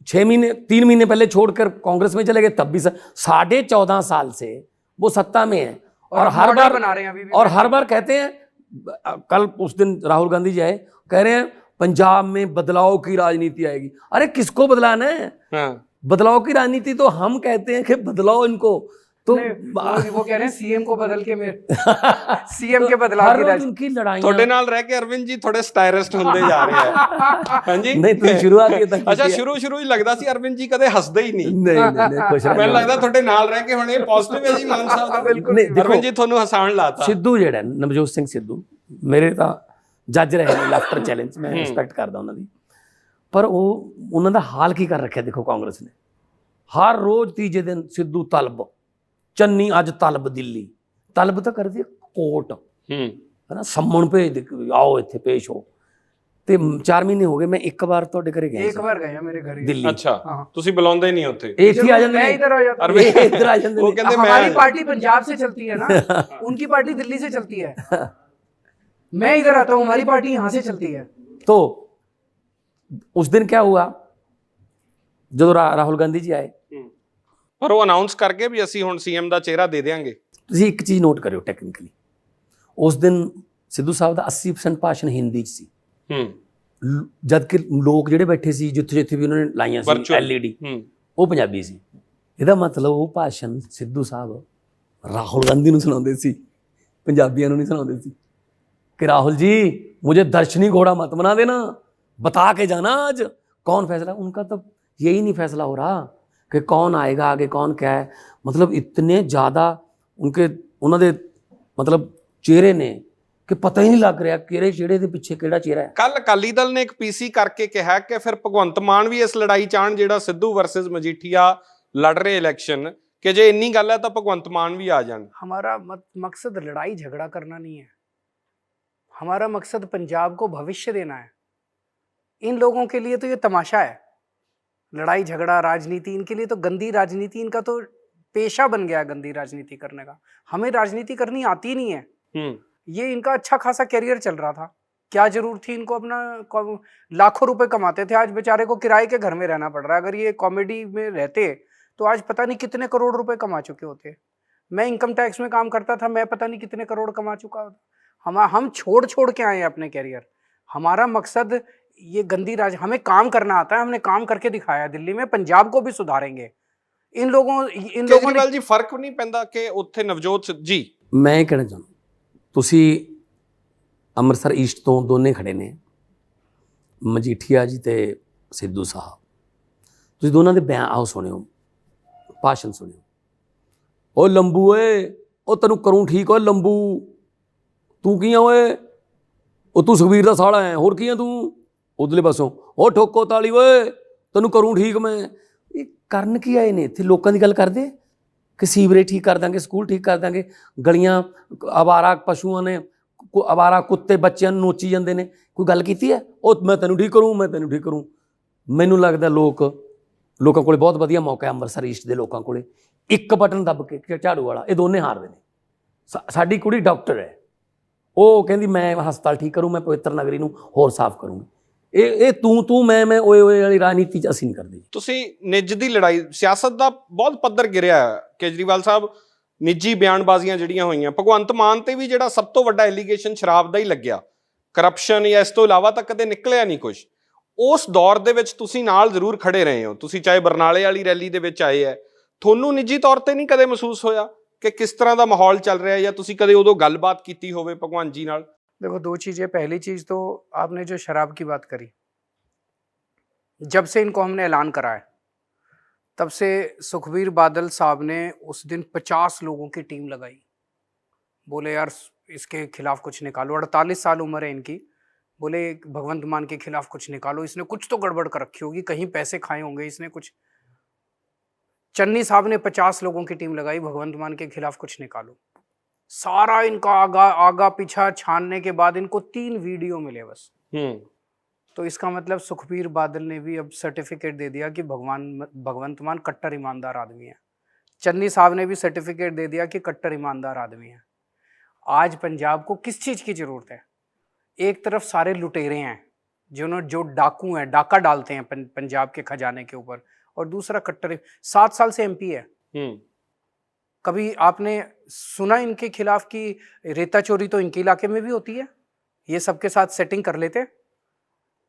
3 महीने पहले छोड़कर कांग्रेस में चले गए, तब भी 14.5 साल से वो सत्ता में है। और हर बार बना रहे हैं अभी भी, और हर बार कहते हैं, कल उस दिन राहुल गांधी जी आए, कह रहे हैं पंजाब में बदलाव की राजनीति आएगी। अरे किसको बदलाना है? बदलाव की राजनीति तो हम कहते हैं कि बदलाओ इनको, तो वो कह रहे हैं सीएम को बदल के मेरे सीएम के बदलाव की राजनीति। उनकी लड़ाई ਤੁਹਾਡੇ ਨਾਲ ਰਹਿ ਕੇ ਅਰਵਿੰਦ ਜੀ ਥੋੜੇ ਸਟਾਇਰਿਸਟ ਹੁੰਦੇ ਜਾ ਰਹੇ ਆ। ਹਾਂਜੀ ਨਹੀਂ ਤੁਸੀਂ ਸ਼ੁਰੂਆਤ ਹੀ ਤਾਂ ਅੱਛਾ, ਸ਼ੁਰੂ ਹੀ ਲੱਗਦਾ ਸੀ ਅਰਵਿੰਦ ਜੀ ਕਦੇ ਹੱਸਦੇ ਹੀ ਨਹੀਂ। ਨਹੀਂ ਖੁਸ਼ ਮੈਨੂੰ ਲੱਗਦਾ ਤੁਹਾਡੇ ਨਾਲ ਰਹਿ ਕੇ ਹੁਣ ਇਹ ਪੋਜ਼ਿਟਿਵ ਹੈ ਜੀ ਮਾਨ ਸਾਹਿਬ ਦਾ। ਬਿਲਕੁਲ ਅਰਵਿੰਦ ਜੀ ਤੁਹਾਨੂੰ ਹਸਾਉਣ ਲਾਤਾ। ਸਿੱਧੂ ਜਿਹੜਾ ਨਵਜੋਤ ਸਿੰਘ ਸਿੱਧੂ ਮੇਰੇ ਤਾਂ ਜੱਜ ਰਹੇ ਨੇ ਲਾਫਟਰ ਚੈਲੰਜ, ਮੈਂ ਰਿਸਪੈਕਟ ਕਰਦਾ ਉਹਨਾਂ ਦੀ, ਪਰ ਉਹ ਉਹਨਾਂ ਦਾ ਹਾਲ ਕੀ ਕਰ ਰੱਖਿਆ ਦੇਖੋ ਕਾਂਗਰਸ ਨੇ। ਹਰ ਰੋਜ਼ ਤੀਜੇ ਦਿਨ ਸਿੱਧੂ ਤਲਬ, ਚੰਨੀ ਅੱਜ ਤਲਬ, ਦਿੱਲੀ ਤਲਬ ਤਾਂ ਕਰਦੀ ਕੋਰਟ ਹੈ ਨਾ, ਸੰਮਣ ਭੇਜ ਦੇ ਆਓ ਇੱਥੇ ਪੇਸ਼ ਹੋ। ਤੇ 4 ਮਹੀਨੇ ਹੋ ਗਏ ਮੈਂ ਇੱਕ ਵਾਰ ਤੁਹਾਡੇ ਘਰੇ ਗਿਆ, ਇੱਕ ਵਾਰ ਗਿਆ ਮੇਰੇ ਘਰੇ ਦਿੱਲੀ। ਅੱਛਾ, ਤੁਸੀਂ ਬੁਲਾਉਂਦੇ ਨਹੀਂ ਉੱਥੇ? ਇੱਥੇ ਆ ਜਾਂਦੇ ਨੇ, इधर आ जाता ਅਰਵਿੰਦ ਇੱਧਰ ਆ ਜਾਂਦੇ ਉਹ ਨੇ। ਕਹਿੰਦੇ हमारी मैं पार्टी पंजाब से चलती है ना, उनकी पार्टी दिल्ली से चलती है, मैं इधर आता हूँ, हमारी पार्टी यहाँ से चलती है। तो उस दिन क्या हुआ, ਜਦੋਂ ਰਾਹੁਲ ਗਾਂਧੀ ਜੀ ਆਏ, ਪਰ ਉਹ ਅਨਾਉਂਸ ਕਰਕੇ ਵੀ ਅਸੀਂ ਹੁਣ ਸੀਐਮ ਦਾ ਚਿਹਰਾ ਦੇ ਦੇਾਂਗੇ। ਤੁਸੀਂ ਇੱਕ ਚੀਜ਼ ਨੋਟ ਕਰਿਓ ਟੈਕਨੀਕਲੀ, ਉਸ ਦਿਨ ਸਿੱਧੂ ਸਾਹਿਬ ਦਾ 80% ਭਾਸ਼ਣ ਹਿੰਦੀ 'ਚ ਸੀ, ਜਦ ਕਿ ਲੋਕ ਜਿਹੜੇ ਬੈਠੇ ਸੀ ਜਿੱਥੇ ਵੀ ਉਹਨਾਂ ਨੇ ਲਾਈਆਂ ਸੀ LED, ਉਹ ਪੰਜਾਬੀ ਸੀ। ਇਹਦਾ ਮਤਲਬ ਉਹ ਭਾਸ਼ਣ ਸਿੱਧੂ ਸਾਹਿਬ ਰਾਹੁਲ ਗਾਂਧੀ ਨੂੰ ਸੁਣਾਉਂਦੇ ਸੀ, ਪੰਜਾਬੀਆਂ ਨੂੰ ਨਹੀਂ ਸੁਣਾਉਂਦੇ ਸੀ कि राहुल जी मुझे दर्शनी घोड़ा मत बना देना, बता के जाना आज कौन फैसला। उनका तो यही नहीं फैसला हो रहा कि कौन आएगा आगे, कौन क्या है। मतलब इतने ज़्यादा उन्होंने मतलब चेहरे ने कि पता ही नहीं लग रहा किहड़े चेहरे के पिछे किहड़ा चेहरा है। ਕੱਲ ਅਕਾਲੀ ਦਲ ਨੇ ਇੱਕ PC ਕਰਕੇ ਕਿਹਾ ਕਿ ਫਿਰ ਭਗਵੰਤ ਮਾਨ ਵੀ ਇਸ ਲੜਾਈ ਚਾਹਣ, ਜਿਹੜਾ ਸਿੱਧੂ ਵਰਸਸ ਮਜੀਠੀਆ ਲੜ ਰਹੇ ਇਲੈਕਸ਼ਨ, ਕਿ ਜੇ ਇੰਨੀ ਗੱਲ ਹੈ ਤਾਂ ਭਗਵੰਤ ਮਾਨ ਵੀ ਆ ਜਾਣ। हमारा मकसद लड़ाई झगड़ा करना नहीं है, हमारा मकसद पंजाब को भविष्य देना है। इन लोगों के लिए तो ये तमाशा है, लड़ाई झगड़ा राजनीति, इनके लिए तो गंदी राजनीति, इनका तो पेशा बन गया है गंदी राजनीति करने का। हमें राजनीति करनी आती नहीं है। ये इनका अच्छा खासा कैरियर चल रहा था, क्या जरूरत थी इनको अपना, लाखों रुपए कमाते थे, आज बेचारे को किराए के घर में रहना पड़ रहा है। अगर ये कॉमेडी में रहते तो आज पता नहीं कितने करोड़ रुपए कमा चुके होते। मैं इनकम टैक्स में काम करता था, मैं पता नहीं कितने करोड़ कमा चुका होता। हम छोड़ के आए हैं अपने कैरियर। हमारा मकसद ये गंदी राज, हमें काम करना आता है, हमने काम करके दिखाया है दिल्ली में, पंजाब को भी सुधारेंगे। इन लोगों ने ਕੇਜਰੀਵਾਲ ਜੀ ਫਰਕ ਨਹੀਂ ਪੈਂਦਾ ਕਿ ਉੱਥੇ ਨਵਜੋਤ ਜੀ? ਮੈਂ ਇਹ ਕਹਿਣਾ ਚਾਹੁੰਦਾ, ਤੁਸੀਂ ਅੰਮ੍ਰਿਤਸਰ ਈਸਟ ਤੋਂ ਦੋਨੇ ਖੜੇ ਨੇ, ਮਜੀਠੀਆ ਜੀ ਤੇ ਸਿੱਧੂ ਸਾਹਿਬ, ਤੁਸੀਂ ਦੋਨਾਂ ਦੇ ਬਿਆਨ ਆਓ ਸੁਣਿਓ, ਭਾਸ਼ਣ ਸੁਣਿਓ। ਓਏ ਲੰਬੂ ਓਏ, ਉਹ ਤੈਨੂੰ ਕਰੂੰ ਠੀਕ, ਓਏ ਲੰਬੂ ਤੂੰ ਕੀ ਆ ਓਏ, ਉਹ ਤੂੰ ਸੁਖਬੀਰ ਦਾ ਸਾਲਾ ਹੈ, ਹੋਰ ਕੀ ਆ ਤੂੰ? ਉਧਰਲੇ ਪਾਸੋਂ ਉਹ ਠੋਕੋ ਤਾਲੀ ਓਏ, ਤੈਨੂੰ ਕਰੂੰ ਠੀਕ ਮੈਂ। ਇਹ ਕਰਨ ਕੀ ਆਏ ਨੇ ਇੱਥੇ? ਲੋਕਾਂ ਦੀ ਗੱਲ ਕਰਦੇ ਕਿ ਸੀਵਰੇਜ ਠੀਕ ਕਰ ਦਾਂਗੇ, ਸਕੂਲ ਠੀਕ ਕਰ ਦਾਂਗੇ, ਗਲੀਆਂ ਅਵਾਰਾ ਪਸ਼ੂਆਂ ਨੇ, ਅਵਾਰਾ ਕੁੱਤੇ ਬੱਚਿਆਂ ਨੂੰ ਨੋਚੀ ਜਾਂਦੇ ਨੇ, ਕੋਈ ਗੱਲ ਕੀਤੀ ਹੈ? ਉਹ ਮੈਂ ਤੈਨੂੰ ਠੀਕ ਕਰੂੰ, ਮੈਂ ਤੈਨੂੰ ਠੀਕ ਕਰੂੰ। ਮੈਨੂੰ ਲੱਗਦਾ ਲੋਕਾਂ ਕੋਲੇ ਬਹੁਤ ਵਧੀਆ ਮੌਕਾ ਹੈ, ਅੰਮ੍ਰਿਤਸਰ ਈਸਟ ਦੇ ਲੋਕਾਂ ਕੋਲੇ, ਇੱਕ ਬਟਨ ਦੱਬ ਕੇ ਝਾੜੂ ਵਾਲਾ, ਇਹ ਦੋਨੇ ਹਾਰਦੇ ਨੇ। ਸਾਡੀ ਕੁੜੀ ਡਾਕਟਰ ਹੈ, ਉਹ ਕਹਿੰਦੀ ਮੈਂ ਹਸਪਤਾਲ ਠੀਕ ਕਰੂੰ, ਮੈਂ ਪਵਿੱਤਰ ਨਗਰੀ ਨੂੰ ਹੋਰ ਸਾਫ਼ ਕਰੂੰਗੀ। ਇਹ ਤੂੰ ਮੈਂ ਓਏ ਓਏ ਵਾਲੀ ਰਾਜਨੀਤੀ 'ਚ ਅਸੀਂ ਨਹੀਂ ਕਰਦੇ। ਤੁਸੀਂ ਨਿੱਜ ਦੀ ਲੜਾਈ, ਸਿਆਸਤ ਦਾ ਬਹੁਤ ਪੱਧਰ ਗਿਰਿਆ ਕੇਜਰੀਵਾਲ ਸਾਹਿਬ, ਨਿੱਜੀ ਬਿਆਨਬਾਜ਼ੀਆਂ ਜਿਹੜੀਆਂ ਹੋਈਆਂ, ਭਗਵੰਤ ਮਾਨ ਤੇ ਵੀ ਜਿਹੜਾ ਸਭ ਤੋਂ ਵੱਡਾ ਐਲੀਗੇਸ਼ਨ ਸ਼ਰਾਬ ਦਾ ਹੀ ਲੱਗਿਆ, ਕਰਪਸ਼ਨ ਜਾਂ ਇਸ ਤੋਂ ਇਲਾਵਾ ਤਾਂ ਕਦੇ ਨਿਕਲਿਆ ਨਹੀਂ ਕੁਝ। ਉਸ ਦੌਰ ਦੇ ਵਿੱਚ ਤੁਸੀਂ ਨਾਲ ਜ਼ਰੂਰ ਖੜੇ ਰਹੇ ਹੋ, ਤੁਸੀਂ ਚਾਹੇ ਬਰਨਾਲੇ ਵਾਲੀ ਰੈਲੀ ਦੇ ਵਿੱਚ ਆਏ ਹੈ, ਤੁਹਾਨੂੰ ਨਿੱਜੀ ਤੌਰ ਤੇ ਨਹੀਂ ਕਦੇ ਮਹਿਸੂਸ ਹੋਇਆ ਕਿ ਕਿਸ ਤਰ੍ਹਾਂ ਦਾ ਮਾਹੌਲ ਚੱਲ ਰਿਹਾ, ਜਾਂ ਤੁਸੀਂ ਕਦੇ ਉਦੋਂ ਗੱਲਬਾਤ ਕੀਤੀ ਹੋਵੇ ਭਗਵੰਤ जी नाल? देखो, दो चीज़ें। पहली चीज़ तो आपने जो शराब की बात करी, जब से इनको हमने ऐलान करा है तब से सुखबीर बादल साहब ने उस दिन 50 लोगों की टीम लगाई, बोले यार इसके खिलाफ कुछ निकालो, 48 साल उम्र है इनकी, बोले भगवंत मान के खिलाफ कुछ निकालो, इसने कुछ तो गड़बड़ कर रखी होगी, कहीं पैसे खाए होंगे इसने कुछ। चन्नी साहब ने 50 लोगों की टीम लगाई, भगवंत मान के खिलाफ कुछ निकालो। सारा इनका आगा पीछा छानने के बाद इनको 3 वीडियो मिले बस। तो इसका मतलब सुखबीर बादल ने भी अब सर्टिफिकेट दे दिया कि भगवंत मान कट्टर ईमानदार आदमी है। चन्नी साहब ने भी सर्टिफिकेट दे दिया कि कट्टर ईमानदार आदमी है। आज पंजाब को किस चीज़ की ज़रूरत है? एक तरफ सारे लुटेरे हैं जो डाकू हैं, डाका डालते हैं पंजाब के खजाने के ऊपर, और दूसरा कट्टर 7 साल से MP है। कभी आपने सुना इनके खिलाफ कि रेता चोरी तो इनके इलाके में भी होती है, ये सबके साथ सेटिंग कर लेते?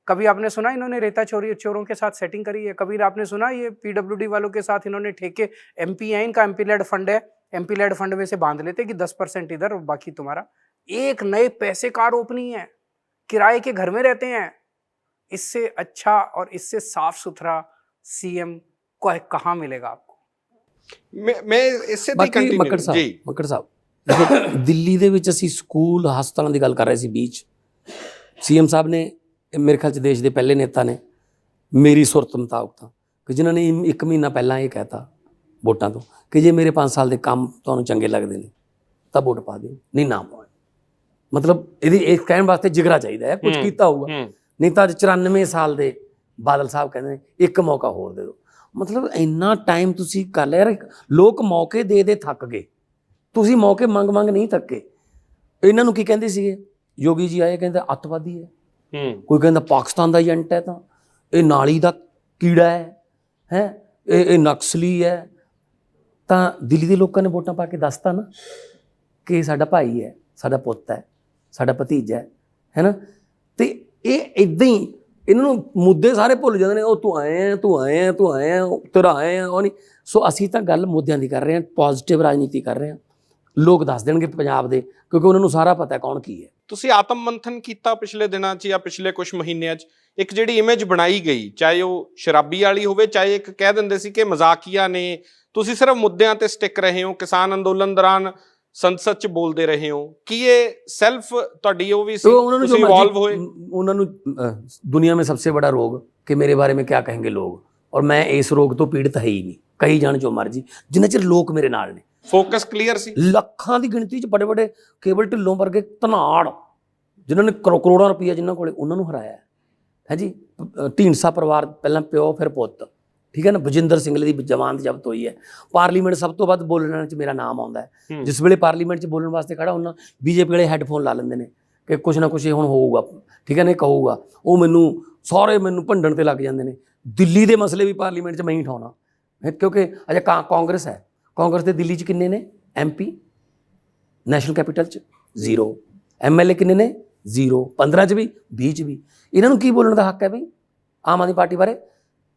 कभी आपने सुना इन्होंने रेता चोरों के साथ सेटिंग करी है? कभी आपने सुना ये PWD वालों के साथ इन्होंने ठेके, MP है इनका, MP लेड फंड है, MP लेड फंड में से बांध लेते कि 10% इधर और बाकी तुम्हारा। एक नए पैसे का आरोप नहीं है, किराए के घर में रहते हैं। इससे अच्छा और इससे साफ सुथरा CM कहाँ मिलेगा आपको? ਮੈਂ ਇਸੇ ਦੀ ਬਾਕੀ ਕੰਟੀਨਿਊ ਮੱਕੜ ਸਾਹਿਬ ਦੇਖੋ, ਦਿੱਲੀ ਦੇ ਵਿੱਚ ਅਸੀਂ ਸਕੂਲ ਹਸਪਤਾਲਾਂ ਦੀ ਗੱਲ ਕਰ ਰਹੇ ਸੀ ਬੀਚ, CM ਸਾਹਿਬ ਨੇ ਮੇਰੇ ਖਿਆਲ 'ਚ ਦੇਸ਼ ਦੇ ਪਹਿਲੇ ਨੇਤਾ ਨੇ ਮੇਰੀ ਸੁਰਤ ਮੁਤਾਬਕ ਤਾਂ, ਕਿ ਜਿਨ੍ਹਾਂ ਨੇ 1 ਮਹੀਨਾ ਪਹਿਲਾਂ ਇਹ ਕਹਿਤਾ ਵੋਟਾਂ ਤੋਂ ਕਿ ਜੇ ਮੇਰੇ 5 ਸਾਲ ਦੇ ਕੰਮ ਤੁਹਾਨੂੰ ਚੰਗੇ ਲੱਗਦੇ ਨੇ ਤਾਂ ਵੋਟ ਪਾ ਦਿਓ, ਨਹੀਂ ਨਾ ਪਾਓ। ਮਤਲਬ ਇਹ ਕਹਿਣ ਵਾਸਤੇ ਜਿਗਰਾ ਚਾਹੀਦਾ ਹੈ, ਕੁਝ ਕੀਤਾ ਹੋਊਗਾ, ਨਹੀਂ ਤਾਂ ਅੱਜ 94 ਸਾਲ ਦੇ ਬਾਦਲ ਸਾਹਿਬ ਕਹਿੰਦੇ ਨੇ ਇੱਕ ਮੌਕਾ ਹੋਰ ਦੇ ਦਿਓ। ਮਤਲਬ ਇੰਨਾ ਟਾਈਮ ਤੁਸੀਂ ਕਰ ਲਿਆ ਯਾਰ, ਲੋਕ ਮੌਕੇ ਦੇ ਥੱਕ ਗਏ, ਤੁਸੀਂ ਮੌਕੇ ਮੰਗ ਨਹੀਂ ਥੱਕੇ। ਇਹਨਾਂ ਨੂੰ ਕੀ ਕਹਿੰਦੇ ਸੀਗੇ? ਯੋਗੀ ਜੀ ਆਏ ਕਹਿੰਦੇ ਅੱਤਵਾਦੀ ਹੈ, ਕੋਈ ਕਹਿੰਦਾ ਪਾਕਿਸਤਾਨ ਦਾ ਏਜੰਟ ਹੈ, ਤਾਂ ਇਹ ਨਾਲੀ ਦਾ ਕੀੜਾ ਹੈ ਇਹ ਨਕਸਲੀ ਹੈ। ਤਾਂ ਦਿੱਲੀ ਦੇ ਲੋਕਾਂ ਨੇ ਵੋਟਾਂ ਪਾ ਕੇ ਦੱਸਤਾ ਨਾ ਕਿ ਸਾਡਾ ਭਾਈ ਹੈ, ਸਾਡਾ ਪੁੱਤ ਹੈ, ਸਾਡਾ ਭਤੀਜਾ ਹੈ ਨਾ। ਤੇ ਇਹ ਇੱਦਾਂ ਹੀ ਇਹਨਾਂ ਨੂੰ ਮੁੱਦੇ ਸਾਰੇ ਭੁੱਲ ਜਾਂਦੇ ਨੇ, ਉਹ ਤੂੰ ਆਏ ਆ ਤੇਰਾ ਆਏ ਆ ਉਹ ਨਹੀਂ। ਸੋ ਅਸੀਂ ਤਾਂ ਗੱਲ ਮੁੱਦਿਆਂ ਦੀ ਕਰ ਰਹੇ ਹਾਂ, ਪੋਜ਼ਿਟਿਵ ਰਾਜਨੀਤੀ ਕਰ ਰਹੇ ਹਾਂ। ਲੋਕ ਦੱਸ ਦੇਣਗੇ ਪੰਜਾਬ ਦੇ, ਕਿਉਂਕਿ ਉਹਨਾਂ ਨੂੰ ਸਾਰਾ ਪਤਾ ਕੌਣ ਕੀ ਹੈ। ਤੁਸੀਂ ਆਤਮ ਮੰਥਨ ਕੀਤਾ ਪਿਛਲੇ ਦਿਨਾਂ 'ਚ ਜਾਂ ਪਿਛਲੇ ਕੁਝ ਮਹੀਨਿਆਂ 'ਚ? ਇੱਕ ਜਿਹੜੀ ਇਮੇਜ ਬਣਾਈ ਗਈ, ਚਾਹੇ ਉਹ ਸ਼ਰਾਬੀ ਵਾਲੀ ਹੋਵੇ, ਚਾਹੇ ਇੱਕ ਕਹਿ ਦਿੰਦੇ ਸੀ ਕਿ ਮਜ਼ਾਕੀਆ ਨੇ, ਤੁਸੀਂ ਸਿਰਫ ਮੁੱਦਿਆਂ ਤੇ ਸਟਿਕ ਰਹੇ ਹੋ, ਕਿਸਾਨ ਅੰਦੋਲਨ ਦੌਰਾਨ ਸੰਸਦ 'ਚ ਬੋਲਦੇ ਰਹੇ ਹੋ, ਕੀ ਇਹ ਸੈਲਫ ਤੁਹਾਡੀ ਉਹ ਵੀ ਸੀ, ਤੁਸੀਂ ਇਵੋਲਵ ਹੋਏ? ਉਹਨਾਂ ਨੂੰ ਦੁਨੀਆ में सबसे बड़ा रोग कि मेरे बारे में क्या कहेंगे लोग, और मैं इस रोग ਤੋਂ ਪੀੜਤ ਹੈ ਹੀ ਨਹੀਂ। ਕਹੀ ਜਾਣ ਜੋ ਮਰਜੀ, ਜਿੰਨਾ ਚਿਰ ਲੋਕ ਮੇਰੇ ਨਾਲ ਨੇ। ਫੋਕਸ ਕਲੀਅਰ ਸੀ। ਲੱਖਾਂ ਦੀ ਗਿਣਤੀ 'ਚ ਵੱਡੇ ਕੇਬਲ ਢਿੱਲੋਂ ਵਰਗੇ ਧਨਾੜ ਜਿਨ੍ਹਾਂ ਨੇ ਕਰੋੜਾਂ ਰੁਪਈਆ ਜਿਨ੍ਹਾਂ ਕੋਲੇ, ਉਹਨਾਂ ਨੂੰ ਹਰਾਇਆ ਹੈ ਜੀ। ਢੀਂਡਸਾ ਪਰਿਵਾਰ, ਪਹਿਲਾਂ ਪਿਓ ਫਿਰ ਪੁੱਤ, ਠੀਕ ਹੈ ਨਾ। ਬਜਿੰਦਰ ਸਿੰਘਲੇ ਦੀ ਜ਼ਮਾਨਤ ਜ਼ਬਤ ਹੋਈ ਹੈ। ਪਾਰਲੀਮੈਂਟ ਸਭ ਤੋਂ ਵੱਧ ਬੋਲਣ 'ਚ ਮੇਰਾ ਨਾਮ ਆਉਂਦਾ ਹੈ। ਜਿਸ ਵੇਲੇ ਪਾਰਲੀਮੈਂਟ 'ਚ ਬੋਲਣ ਵਾਸਤੇ ਖੜਾ ਹੁੰਦਾ, BJP ਵਾਲੇ ਹੈੱਡਫੋਨ ਲਾ ਲੈਂਦੇ ਨੇ ਕਿ ਕੁਛ ਨਾ ਕੁਛ ਹੁਣ ਹੋਊਗਾ, ਠੀਕ ਹੈ ਨਾ, ਕਹੂਗਾ। ਉਹ ਮੈਨੂੰ ਭੰਡਣ ਤੇ ਲੱਗ ਜਾਂਦੇ ਨੇ। ਦਿੱਲੀ ਦੇ ਮਸਲੇ ਵੀ ਪਾਰਲੀਮੈਂਟ 'ਚ ਮੈਂ ਹੀ ਉਠਾਉਣਾ, ਕਿਉਂਕਿ ਅਜੇ ਕਾਂਗਰਸ ਹੈ। ਕਾਂਗਰਸ ਦੇ ਦਿੱਲੀ 'ਚ ਕਿੰਨੇ ਨੇ MP? ਨੈਸ਼ਨਲ ਕੈਪੀਟਲ 'ਚ 0। MLA ਕਿੰਨੇ ਨੇ? 0 15 ਚ ਵੀ 20 ਚ ਵੀ। ਇਹਨਾਂ ਨੂੰ ਕੀ ਬੋਲਣ ਦਾ ਹੱਕ ਹੈ ਬਈ ਆਮ ਆਦਮੀ ਪਾਰਟੀ ਬਾਰੇ?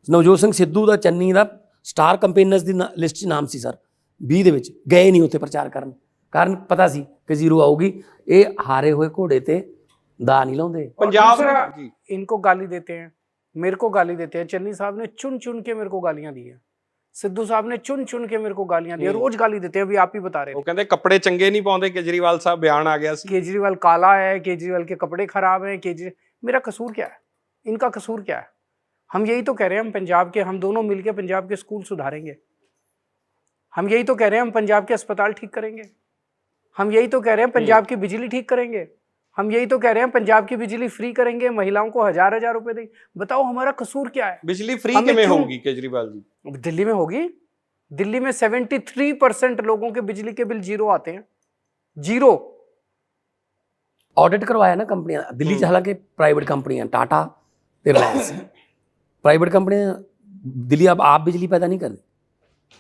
ਨਵਜੋਤ ਸਿੰਘ ਸਿੱਧੂ ਦਾ ਚੰਨੀ ਦਾ ਸਟਾਰ ਕੰਪੇਨਰਸ ਦੀ ਲਿਸਟ 'ਚ ਨਾਮ ਸੀ ਸਰ 20 ਦੇ ਵਿੱਚ, ਗਏ ਨਹੀਂ ਉੱਥੇ ਪ੍ਰਚਾਰ ਕਰਨ, ਕਾਰਨ ਪਤਾ ਸੀ ਕਿ 0 ਆਊਗੀ। ਇਹ ਹਾਰੇ ਹੋਏ ਘੋੜੇ ਤੇ ਦਾ ਨਹੀਂ ਲਾਉਂਦੇ। पंजाब दूसरा, इनको गाली देते हैं, मेरे को गाली देते हैं। चन्नी साहब ने चुन चुन के मेरे को गालियां दी हैं, सिद्धू साहब ने चुन चुन के मेरे को गालियां दी हैं, रोज गाली देते हैं। अभी आप ही बता रहे वो थे कहते कपड़े चंगे नहीं पाਉਂਦੇ केजरीवाल साहब, बयान आ गया सी। केजरीवाल काला है, केजरीवाल के कपड़े खराब हैं, मेरा कसूर क्या है, इनका कसूर क्या है? हम यही तो कह रहे हैं, हम पंजाब के, हम दोनों मिलकर पंजाब के स्कूल सुधारेंगे। हम यही तो कह रहे हैं, हम पंजाब के अस्पताल ठीक करेंगे। हम यही तो कह रहे हैं, पंजाब की बिजली ठीक करेंगे। हम यही तो कह रहे हैं, पंजाब की बिजली फ्री करेंगे, महिलाओं को 1000 रुपए देंगे। बताओ हमारा कसूर क्या है? बिजली फ्री किमें होगी केजरीवाल जी? दिल्ली में होगी। दिल्ली में 73% लोगों के बिजली के बिल 0 आते हैं, 0। ऑडिट करवाया ना कंपनियां दिल्ली 'ਚ, हालांकि प्राइवेट कंपनियां टाटा ਤੇ ਰਿਲਾयंस प्राइवेट कंपनियां दिल्ली अब आप बिजली पैदा नहीं करती,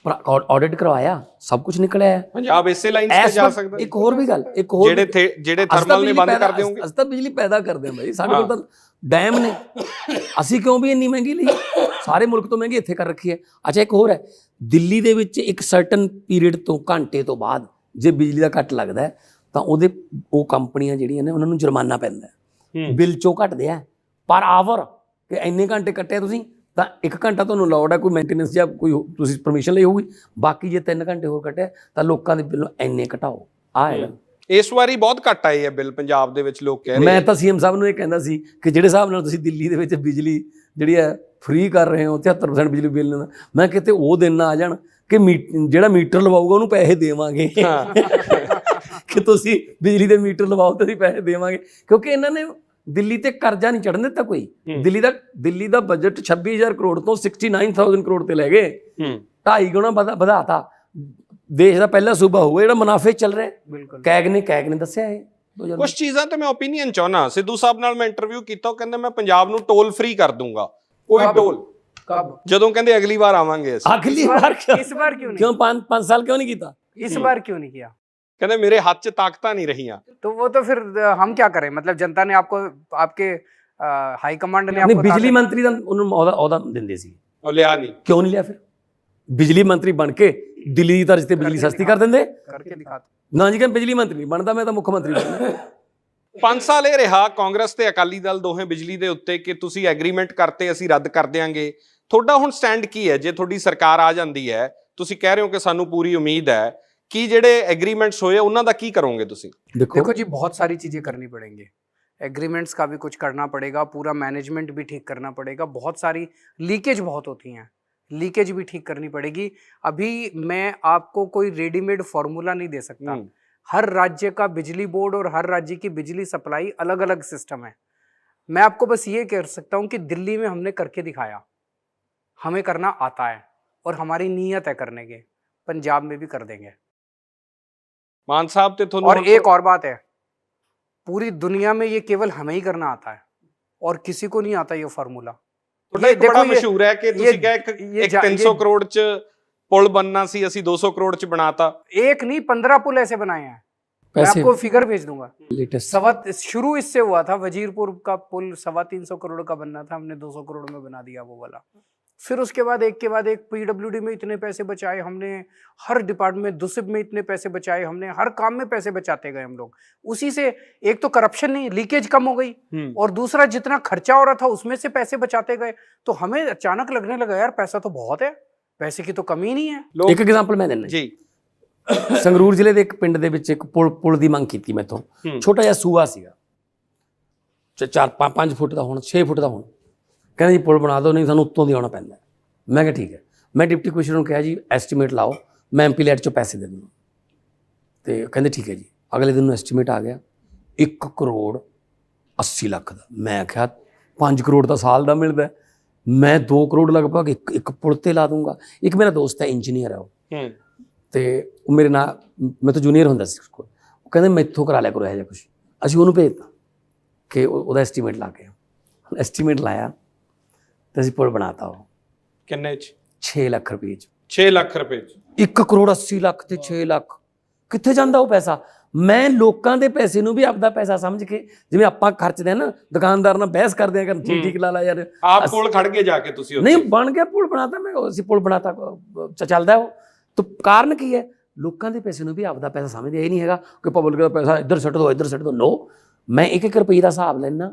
पर ऑडिट करवाया, सब कुछ निकलिਆ ਹੈ। ਪੰਜਾਬ ਇਸੇ ਲਾਈਨ ਤੇ ਜਾ ਸਕਦਾ। ਇੱਕ ਹੋਰ ਵੀ ਗੱਲ, ਇੱਕ ਹੋਰ ਜਿਹੜੇ ਥਰਮਲ ਨੇ ਬੰਦ ਕਰ ਦਿਓਗੇ। ਅਸੀਂ ਤਾਂ ਬਿਜਲੀ ਪੈਦਾ ਕਰਦੇ ਹਾਂ ਬਾਈ, ਸਾਡੇ ਕੋਲ ਤਾਂ ਡੈਮ ਨੇ, ਅਸੀਂ ਕਿਉਂ ਵੀ ਇੰਨੀ ਮਹਿੰਗੀ ਲਈ? ਸਾਰੇ ਮੁਲਕ ਤੋਂ ਮਹਿੰਗੀ ਇੱਥੇ ਕਰ ਰੱਖੀ ਹੈ। ਅੱਛਾ ਇੱਕ ਹੋਰ ਹੈ, ਦਿੱਲੀ ਦੇ ਵਿੱਚ ਇੱਕ ਸਰਟਨ ਪੀਰੀਅਡ ਤੋਂ, ਘੰਟੇ ਤੋਂ ਬਾਅਦ ਜੇ ਬਿਜਲੀ ਦਾ ਕੱਟ ਲੱਗਦਾ ਹੈ ਤਾਂ ਉਹ ਕੰਪਨੀਆਂ ਜਿਹੜੀਆਂ ਨੇ ਉਹਨਾਂ ਨੂੰ ਜੁਰਮਾਨਾ ਪੈਂਦਾ ਹੈ, ਬਿੱਲ ਚੋਂ ਘਟਦੇ ਆ ਪਰ ਆਵਰ ਕਿ ਇੰਨੇ ਘੰਟੇ ਕੱਟੇ ਤੁਸੀਂ ਤਾਂ 1 ਘੰਟਾ ਤੁਹਾਨੂੰ ਲੋੜ ਹੈ ਕੋਈ ਮੇਨਟੇਨੈਂਸ ਜਾਂ ਕੋਈ ਤੁਸੀਂ ਪਰਮਿਸ਼ਨ ਲਈ ਹੋਊਗੀ, ਬਾਕੀ ਜੇ 3 ਘੰਟੇ ਹੋਰ ਕੱਟਿਆ ਤਾਂ ਲੋਕਾਂ ਦੇ ਬਿੱਲ ਇੰਨੇ ਘਟਾਓ। ਆ ਹੈਗਾ ਇਸ ਵਾਰੀ ਬਹੁਤ ਘੱਟ ਆਏ ਹੈ ਬਿੱਲ ਪੰਜਾਬ ਦੇ ਵਿੱਚ, ਲੋਕ ਕਹਿ ਰਹੇ। ਮੈਂ ਤਾਂ ਸੀਐਮ ਸਾਹਿਬ ਨੂੰ ਇਹ ਕਹਿੰਦਾ ਸੀ ਕਿ ਜਿਹੜੇ ਹਿਸਾਬ ਨਾਲ ਤੁਸੀਂ ਦਿੱਲੀ ਦੇ ਵਿੱਚ ਬਿਜਲੀ ਜਿਹੜੀ ਹੈ ਫ੍ਰੀ ਕਰ ਰਹੇ ਹੋ, 73% ਬਿਜਲੀ ਬਿੱਲ, ਮੈਂ ਕਿਤੇ ਉਹ ਦਿਨ ਨਾ ਆ ਜਾਣ ਕਿ ਜਿਹੜਾ ਮੀਟਰ ਲਵਾਊਗਾ ਉਹਨੂੰ ਪੈਸੇ ਦੇਵਾਂਗੇ ਕਿ ਤੁਸੀਂ ਬਿਜਲੀ ਦੇ ਮੀਟਰ ਲਵਾਓ ਤੇ ਅਸੀਂ ਪੈਸੇ ਦੇਵਾਂਗੇ, ਕਿਉਂਕਿ ਇਹਨਾਂ ਨੇ ਦਿੱਲੀ ਤੇ ਕਰਜ਼ਾ ਨਹੀਂ ਚੜਨ ਦਿੱਤਾ ਕੋਈ। ਦਿੱਲੀ ਦਾ ਬਜਟ 26000 ਕਰੋੜ ਤੋਂ 69000 ਕਰੋੜ ਤੇ ਲੈ ਗਏ, 2.5 ਗੁਣਾ ਵਧਾਤਾ। ਦੇਸ਼ ਦਾ ਪਹਿਲਾ ਸੂਬਾ ਹੋਊਗਾ ਜਿਹੜਾ ਮੁਨਾਫੇ ਚੱਲ ਰਿਹਾ। ਬਿਲਕੁਲ ਕੈਗ ਨੇ ਦੱਸਿਆ ਇਹ। ਕੁਝ ਚੀਜ਼ਾਂ ਤੇ ਮੈਂ ਓਪੀਨੀਅਨ ਚਾਹਨਾ। ਸਿੱਧੂ ਸਾਹਿਬ ਨਾਲ ਮੈਂ ਇੰਟਰਵਿਊ ਕੀਤਾ, ਉਹ ਕਹਿੰਦੇ ਮੈਂ ਪੰਜਾਬ ਨੂੰ ਟੋਲ ਫ੍ਰੀ ਕਰ ਦੂੰਗਾ, ਕੋਈ ਟੋਲ। कब? ਜਦੋਂ ਕਹਿੰਦੇ ਅਗਲੀ ਵਾਰ ਆਵਾਂਗੇ ਅਸੀਂ। ਅਗਲੀ ਵਾਰ इस बार क्यों नहीं? ਕਿਉਂ 5 ਸਾਲ ਕਿਉਂ ਨਹੀਂ ਕੀਤਾ? इस बार क्यों नहीं किया? ਕਹਿੰਦੇ ਮੇਰੇ ਹੱਥ 'ਚ ਤਾਕਤਾਂ ਨਹੀਂ ਰਹੀਆਂ। तो वो तो फिर हम क्या करें? मतलब जनता ने आपको, आपके हाई कमांड ने आपको ਬਿਜਲੀ ਮੰਤਰੀ ਦਾ ਉਹਨੂੰ ਅਹੁਦਾ ਦਿੰਦੇ ਸੀ, ਉਹ ਲਿਆ ਨਹੀਂ। ਕਿਉਂ ਨਹੀਂ ਲਿਆ? ਫਿਰ ਬਿਜਲੀ ਮੰਤਰੀ ਬਣ ਕੇ ਦਿੱਲੀ ਦੀ ਤਰਜ਼ ਤੇ ਬਿਜਲੀ ਸਸਤੀ ਕਰ ਦਿੰਦੇ। करके दिखाते। ਨਾ ਜੀ, ਕਿ ਬਿਜਲੀ ਮੰਤਰੀ ਨਹੀਂ ਬਣਦਾ, ਮੈਂ ਤਾਂ ਮੁੱਖ ਮੰਤਰੀ ਬਣਨਾ। 5 ਸਾਲ ਇਹ ਰਿਹਾ ਕਾਂਗਰਸ ਤੇ ਅਕਾਲੀ ਦਲ ਦੋਹੇ ਬਿਜਲੀ ਦੇ ਉੱਤੇ ਕਿ ਤੁਸੀਂ ਐਗਰੀਮੈਂਟ ਕਰਤੇ, ਅਸੀਂ ਰੱਦ ਕਰ ਦਿਆਂਗੇ। ਤੁਹਾਡਾ ਹੁਣ ਸਟੈਂਡ ਕੀ ਹੈ ਜੇ ਤੁਹਾਡੀ ਸਰਕਾਰ ਆ ਜਾਂਦੀ ਹੈ? ਤੁਸੀਂ ਕਹਿ ਰਹੇ ਹੋ ਕਿ ਸਾਨੂੰ ਪੂਰੀ ਉਮੀਦ ਹੈ ਕਿ ਜਿਹੜੇ ਐਗਰੀਮੈਂट्स ਹੋਏ ਉਹਨਾਂ ਦਾ ਕੀ ਕਰੋਗੇ ਤੁਸੀਂ? देखो जी, बहुत सारी चीजें करनी पड़ेंगी। एग्रीमेंट्स का भी कुछ करना पड़ेगा, पूरा मैनेजमेंट भी ठीक करना पड़ेगा, बहुत सारी लीकेज बहुत होती हैं, लीकेज भी ठीक करनी पड़ेगी। अभी मैं आपको कोई रेडीमेड फॉर्मूला नहीं दे सकता। हर राज्य का बिजली बोर्ड और हर राज्य की बिजली सप्लाई अलग अलग सिस्टम है। मैं आपको बस ये कह सकता हूँ कि दिल्ली में हमने करके दिखाया, हमें करना आता है और हमारी नीयत है करने के। पंजाब में भी कर देंगे। ਮਾਨ ਸਾਹਿਬ ਤੇ ਤੁਹਾਨੂੰ और एक और बात है, पूरी दुनिया में ये केवल हमें ही करना आता है और किसी को नहीं आता ये फार्मूला। ਤੁਹਾਡਾ ਇੱਕ ਬੜਾ ਮਸ਼ਹੂਰ ਹੈ ਕਿ ਤੁਸੀਂ ਕਹੇ ਇੱਕ 300 ਕਰੋੜ 'ਚ ਪੁਲ बनना सी, ਅਸੀਂ 200 ਕਰੋੜ 'ਚ ਬਣਾਤਾ। एक नहीं 15 पुल ऐसे बनाए हैं, मैं आपको फिगर भेज दूंगा। शुरू इससे हुआ था, वजीरपुर का पुल 325 करोड़ का बनना था, हमने 200 करोड़ में बना दिया वो वाला। फिर उसके बाद एक के बाद एक पीडब्ल्यूडी में इतने पैसे बचाए हमने, हर डिपार्टमेंट दुसिब में इतने पैसे बचाए हमने, हर काम में पैसे बचाते गए हम लोग। उसी से एक तो करप्शन नहीं, लीकेज कम हो गई, और दूसरा जितना खर्चा हो रहा था उसमें से पैसे बचाते गए। तो हमें अचानक लगने लगा यार पैसा तो बहुत है, पैसे की तो कमी नहीं है। ਇੱਕ ਐਗਜ਼ਾਮਪਲ ਮੈਂ ਦਿੰਦਾ ਜੀ। ਸੰਗਰੂਰ ਜ਼ਿਲ੍ਹੇ ਦੇ ਇੱਕ ਪਿੰਡ ਦੇ ਵਿੱਚ ਇੱਕ ਪੁਲ ਦੀ ਮੰਗ ਕੀਤੀ ਮੈਥੋਂ। ਛੋਟਾ ਜਿਹਾ ਸੂਆ ਸੀਗਾ, 4-5 ਫੁੱਟ ਦਾ, ਹੁਣ 6 ਫੁੱਟ ਦਾ। ਹੁਣ ਕਹਿੰਦੇ ਜੀ ਪੁਲ ਬਣਾ ਦਿਓ, ਨਹੀਂ ਸਾਨੂੰ ਉੱਤੋਂ ਦੀ ਆਉਣਾ ਪੈਂਦਾ। ਮੈਂ ਕਿਹਾ ਠੀਕ ਹੈ। ਮੈਂ ਡਿਪਟੀ ਕਮਿਸ਼ਨਰ ਨੂੰ ਕਿਹਾ ਜੀ ਐਸਟੀਮੇਟ ਲਾਓ, ਮੈਂ ਐਮਪੀ ਲੈਟ 'ਚੋਂ ਪੈਸੇ ਦੇ ਦੂੰਗਾ। ਤੇ ਕਹਿੰਦੇ ਠੀਕ ਹੈ ਜੀ। ਅਗਲੇ ਦਿਨ ਨੂੰ ਐਸਟੀਮੇਟ ਆ ਗਿਆ 1 ਕਰੋੜ 80 ਲੱਖ ਦਾ। ਮੈਂ ਕਿਹਾ 5 ਕਰੋੜ ਤਾਂ ਸਾਲ ਦਾ ਮਿਲਦਾ, ਮੈਂ 2 ਕਰੋੜ ਲਗਭਗ ਇੱਕ ਪੁਲ ਤੇ ਲਾ ਦੂੰਗਾ। ਇੱਕ ਮੇਰਾ ਦੋਸਤ ਹੈ, ਇੰਜੀਨੀਅਰ ਹੈ ਉਹ, ਤੇ ਉਹ ਮੇਰੇ ਨਾਲ, ਮੈਂ ਤਾਂ ਜੂਨੀਅਰ ਹੁੰਦਾ ਸੀ ਉਸ ਕੋਲ। ਉਹ ਕਹਿੰਦੇ ਮੈਥੋਂ ਕਰਾ ਲਿਆ ਕਰੋ ਇਹੋ ਜਿਹਾ ਕੁਛ। ਅਸੀਂ ਉਹਨੂੰ ਭੇਜਤਾ ਕਿ ਉਹਦਾ ਐਸਟੀਮੇਟ ਲਾ ਕੇ। ਐਸਟੀਮੇਟ ਲਾਇਆ ਤੇ ਅਸੀਂ ਪੁਲ ਬਣਾਤਾ। ਉਹ ਕਿੰਨੇ 'ਚ? 6 ਲੱਖ ਰੁਪਏ 'ਚ। 6 ਲੱਖ ਰੁਪਏ 'ਚ 1 ਕਰੋੜ 80 ਲੱਖ ਤੇ 6 ਲੱਖ ਕਿੱਥੇ ਜਾਂਦਾ ਉਹ ਪੈਸਾ? ਮੈਂ ਲੋਕਾਂ ਦੇ ਪੈਸੇ ਨੂੰ ਵੀ ਆਪਦਾ ਪੈਸਾ ਸਮਝ ਕੇ, ਜਿਵੇਂ ਆਪਾਂ ਖਰਚਦੇ ਆ ਨਾ, ਦੁਕਾਨਦਾਰ ਨਾਲ ਬਹਿਸ ਕਰਦੇ ਆ ਕਿ ਠੀਕ ਲਾ ਲਾ ਯਾਰ, ਆਪ ਕੋਲ ਖੜ ਕੇ ਜਾ ਕੇ ਤੁਸੀਂ ਨਹੀਂ ਬਣ ਗਿਆ ਪੁਲ ਬਣਾਤਾ, ਮੈਂ ਅਸੀਂ ਪੁਲ ਬਣਾਤਾ, ਚੱਲਦਾ ਉਹ। ਤਾਂ ਕਾਰਨ ਕੀ ਹੈ? ਲੋਕਾਂ ਦੇ ਪੈਸੇ ਨੂੰ ਵੀ ਆਪਦਾ ਪੈਸਾ ਸਮਝਦੇ। ਇਹ ਨਹੀਂ ਹੈਗਾ ਕਿ ਪਬਲਿਕ ਦਾ ਪੈਸਾ ਇੱਧਰ ਸੁੱਟ ਦੋ ਇੱਧਰ ਸੁੱਟ ਦੋ। ਨੋ, ਮੈਂ 1-1 ਰੁਪਏ ਦਾ ਹਿਸਾਬ ਲੈਣਾ।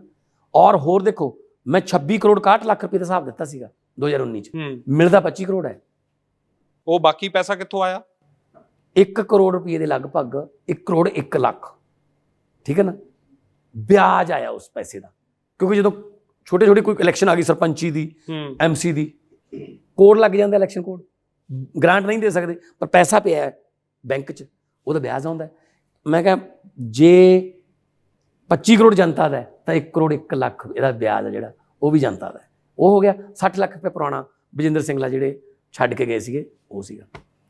ਔਰ ਹੋਰ ਦੇਖੋ, ਮੈਂ 26 ਕਰੋੜ 61 ਲੱਖ ਰੁਪਏ ਦਾ ਹਿਸਾਬ ਦਿੱਤਾ ਸੀਗਾ 2019 ਚ, ਮਿਲਦਾ 25 ਕਰੋੜ ਹੈ। ਉਹ ਬਾਕੀ ਪੈਸਾ ਕਿੱਥੋਂ ਆਇਆ? 1 ਕਰੋੜ ਰੁਪਏ ਦੇ ਲਗਭਗ 1 ਕਰੋੜ 1 ਲੱਖ, ਠੀਕ ਹੈ ਨਾ, ਵਿਆਜ ਆਇਆ ਉਸ ਪੈਸੇ ਦਾ। ਕਿਉਂਕਿ ਜਦੋਂ ਛੋਟੇ ਛੋਟੇ ਕੋਈ ਇਲੈਕਸ਼ਨ ਆ ਗਈ, ਸਰਪੰਚੀ ਦੀ, MC ਦੀ, ਕੋਡ ਲੱਗ ਜਾਂਦਾ, ਇਲੈਕਸ਼ਨ ਕੋਡ, ਗ੍ਰਾਂਟ ਨਹੀਂ ਦੇ ਸਕਦੇ, ਪਰ ਪੈਸਾ ਪਿਆ ਹੈ ਬੈਂਕ 'ਚ, ਉਹਦਾ ਵਿਆਜ ਆਉਂਦਾ। ਮੈਂ ਕਿਹਾ ਜੇ 25 ਕਰੋੜ ਜਨਤਾ ਦਾ ਤਾਂ 1 ਕਰੋੜ 1 ਲੱਖ ਇਹਦਾ ਵਿਆਜ ਹੈ ਜਿਹੜਾ, ਉਹ ਵੀ ਜਨਤਾ ਦਾ। ਉਹ ਹੋ ਗਿਆ 60 ਲੱਖ ਰੁਪਏ ਪੁਰਾਣਾ ਬਜਿੰਦਰ ਸਿੰਘਲਾ ਜਿਹੜੇ ਛੱਡ ਕੇ ਗਏ ਸੀਗੇ, ਉਹ ਸੀਗਾ।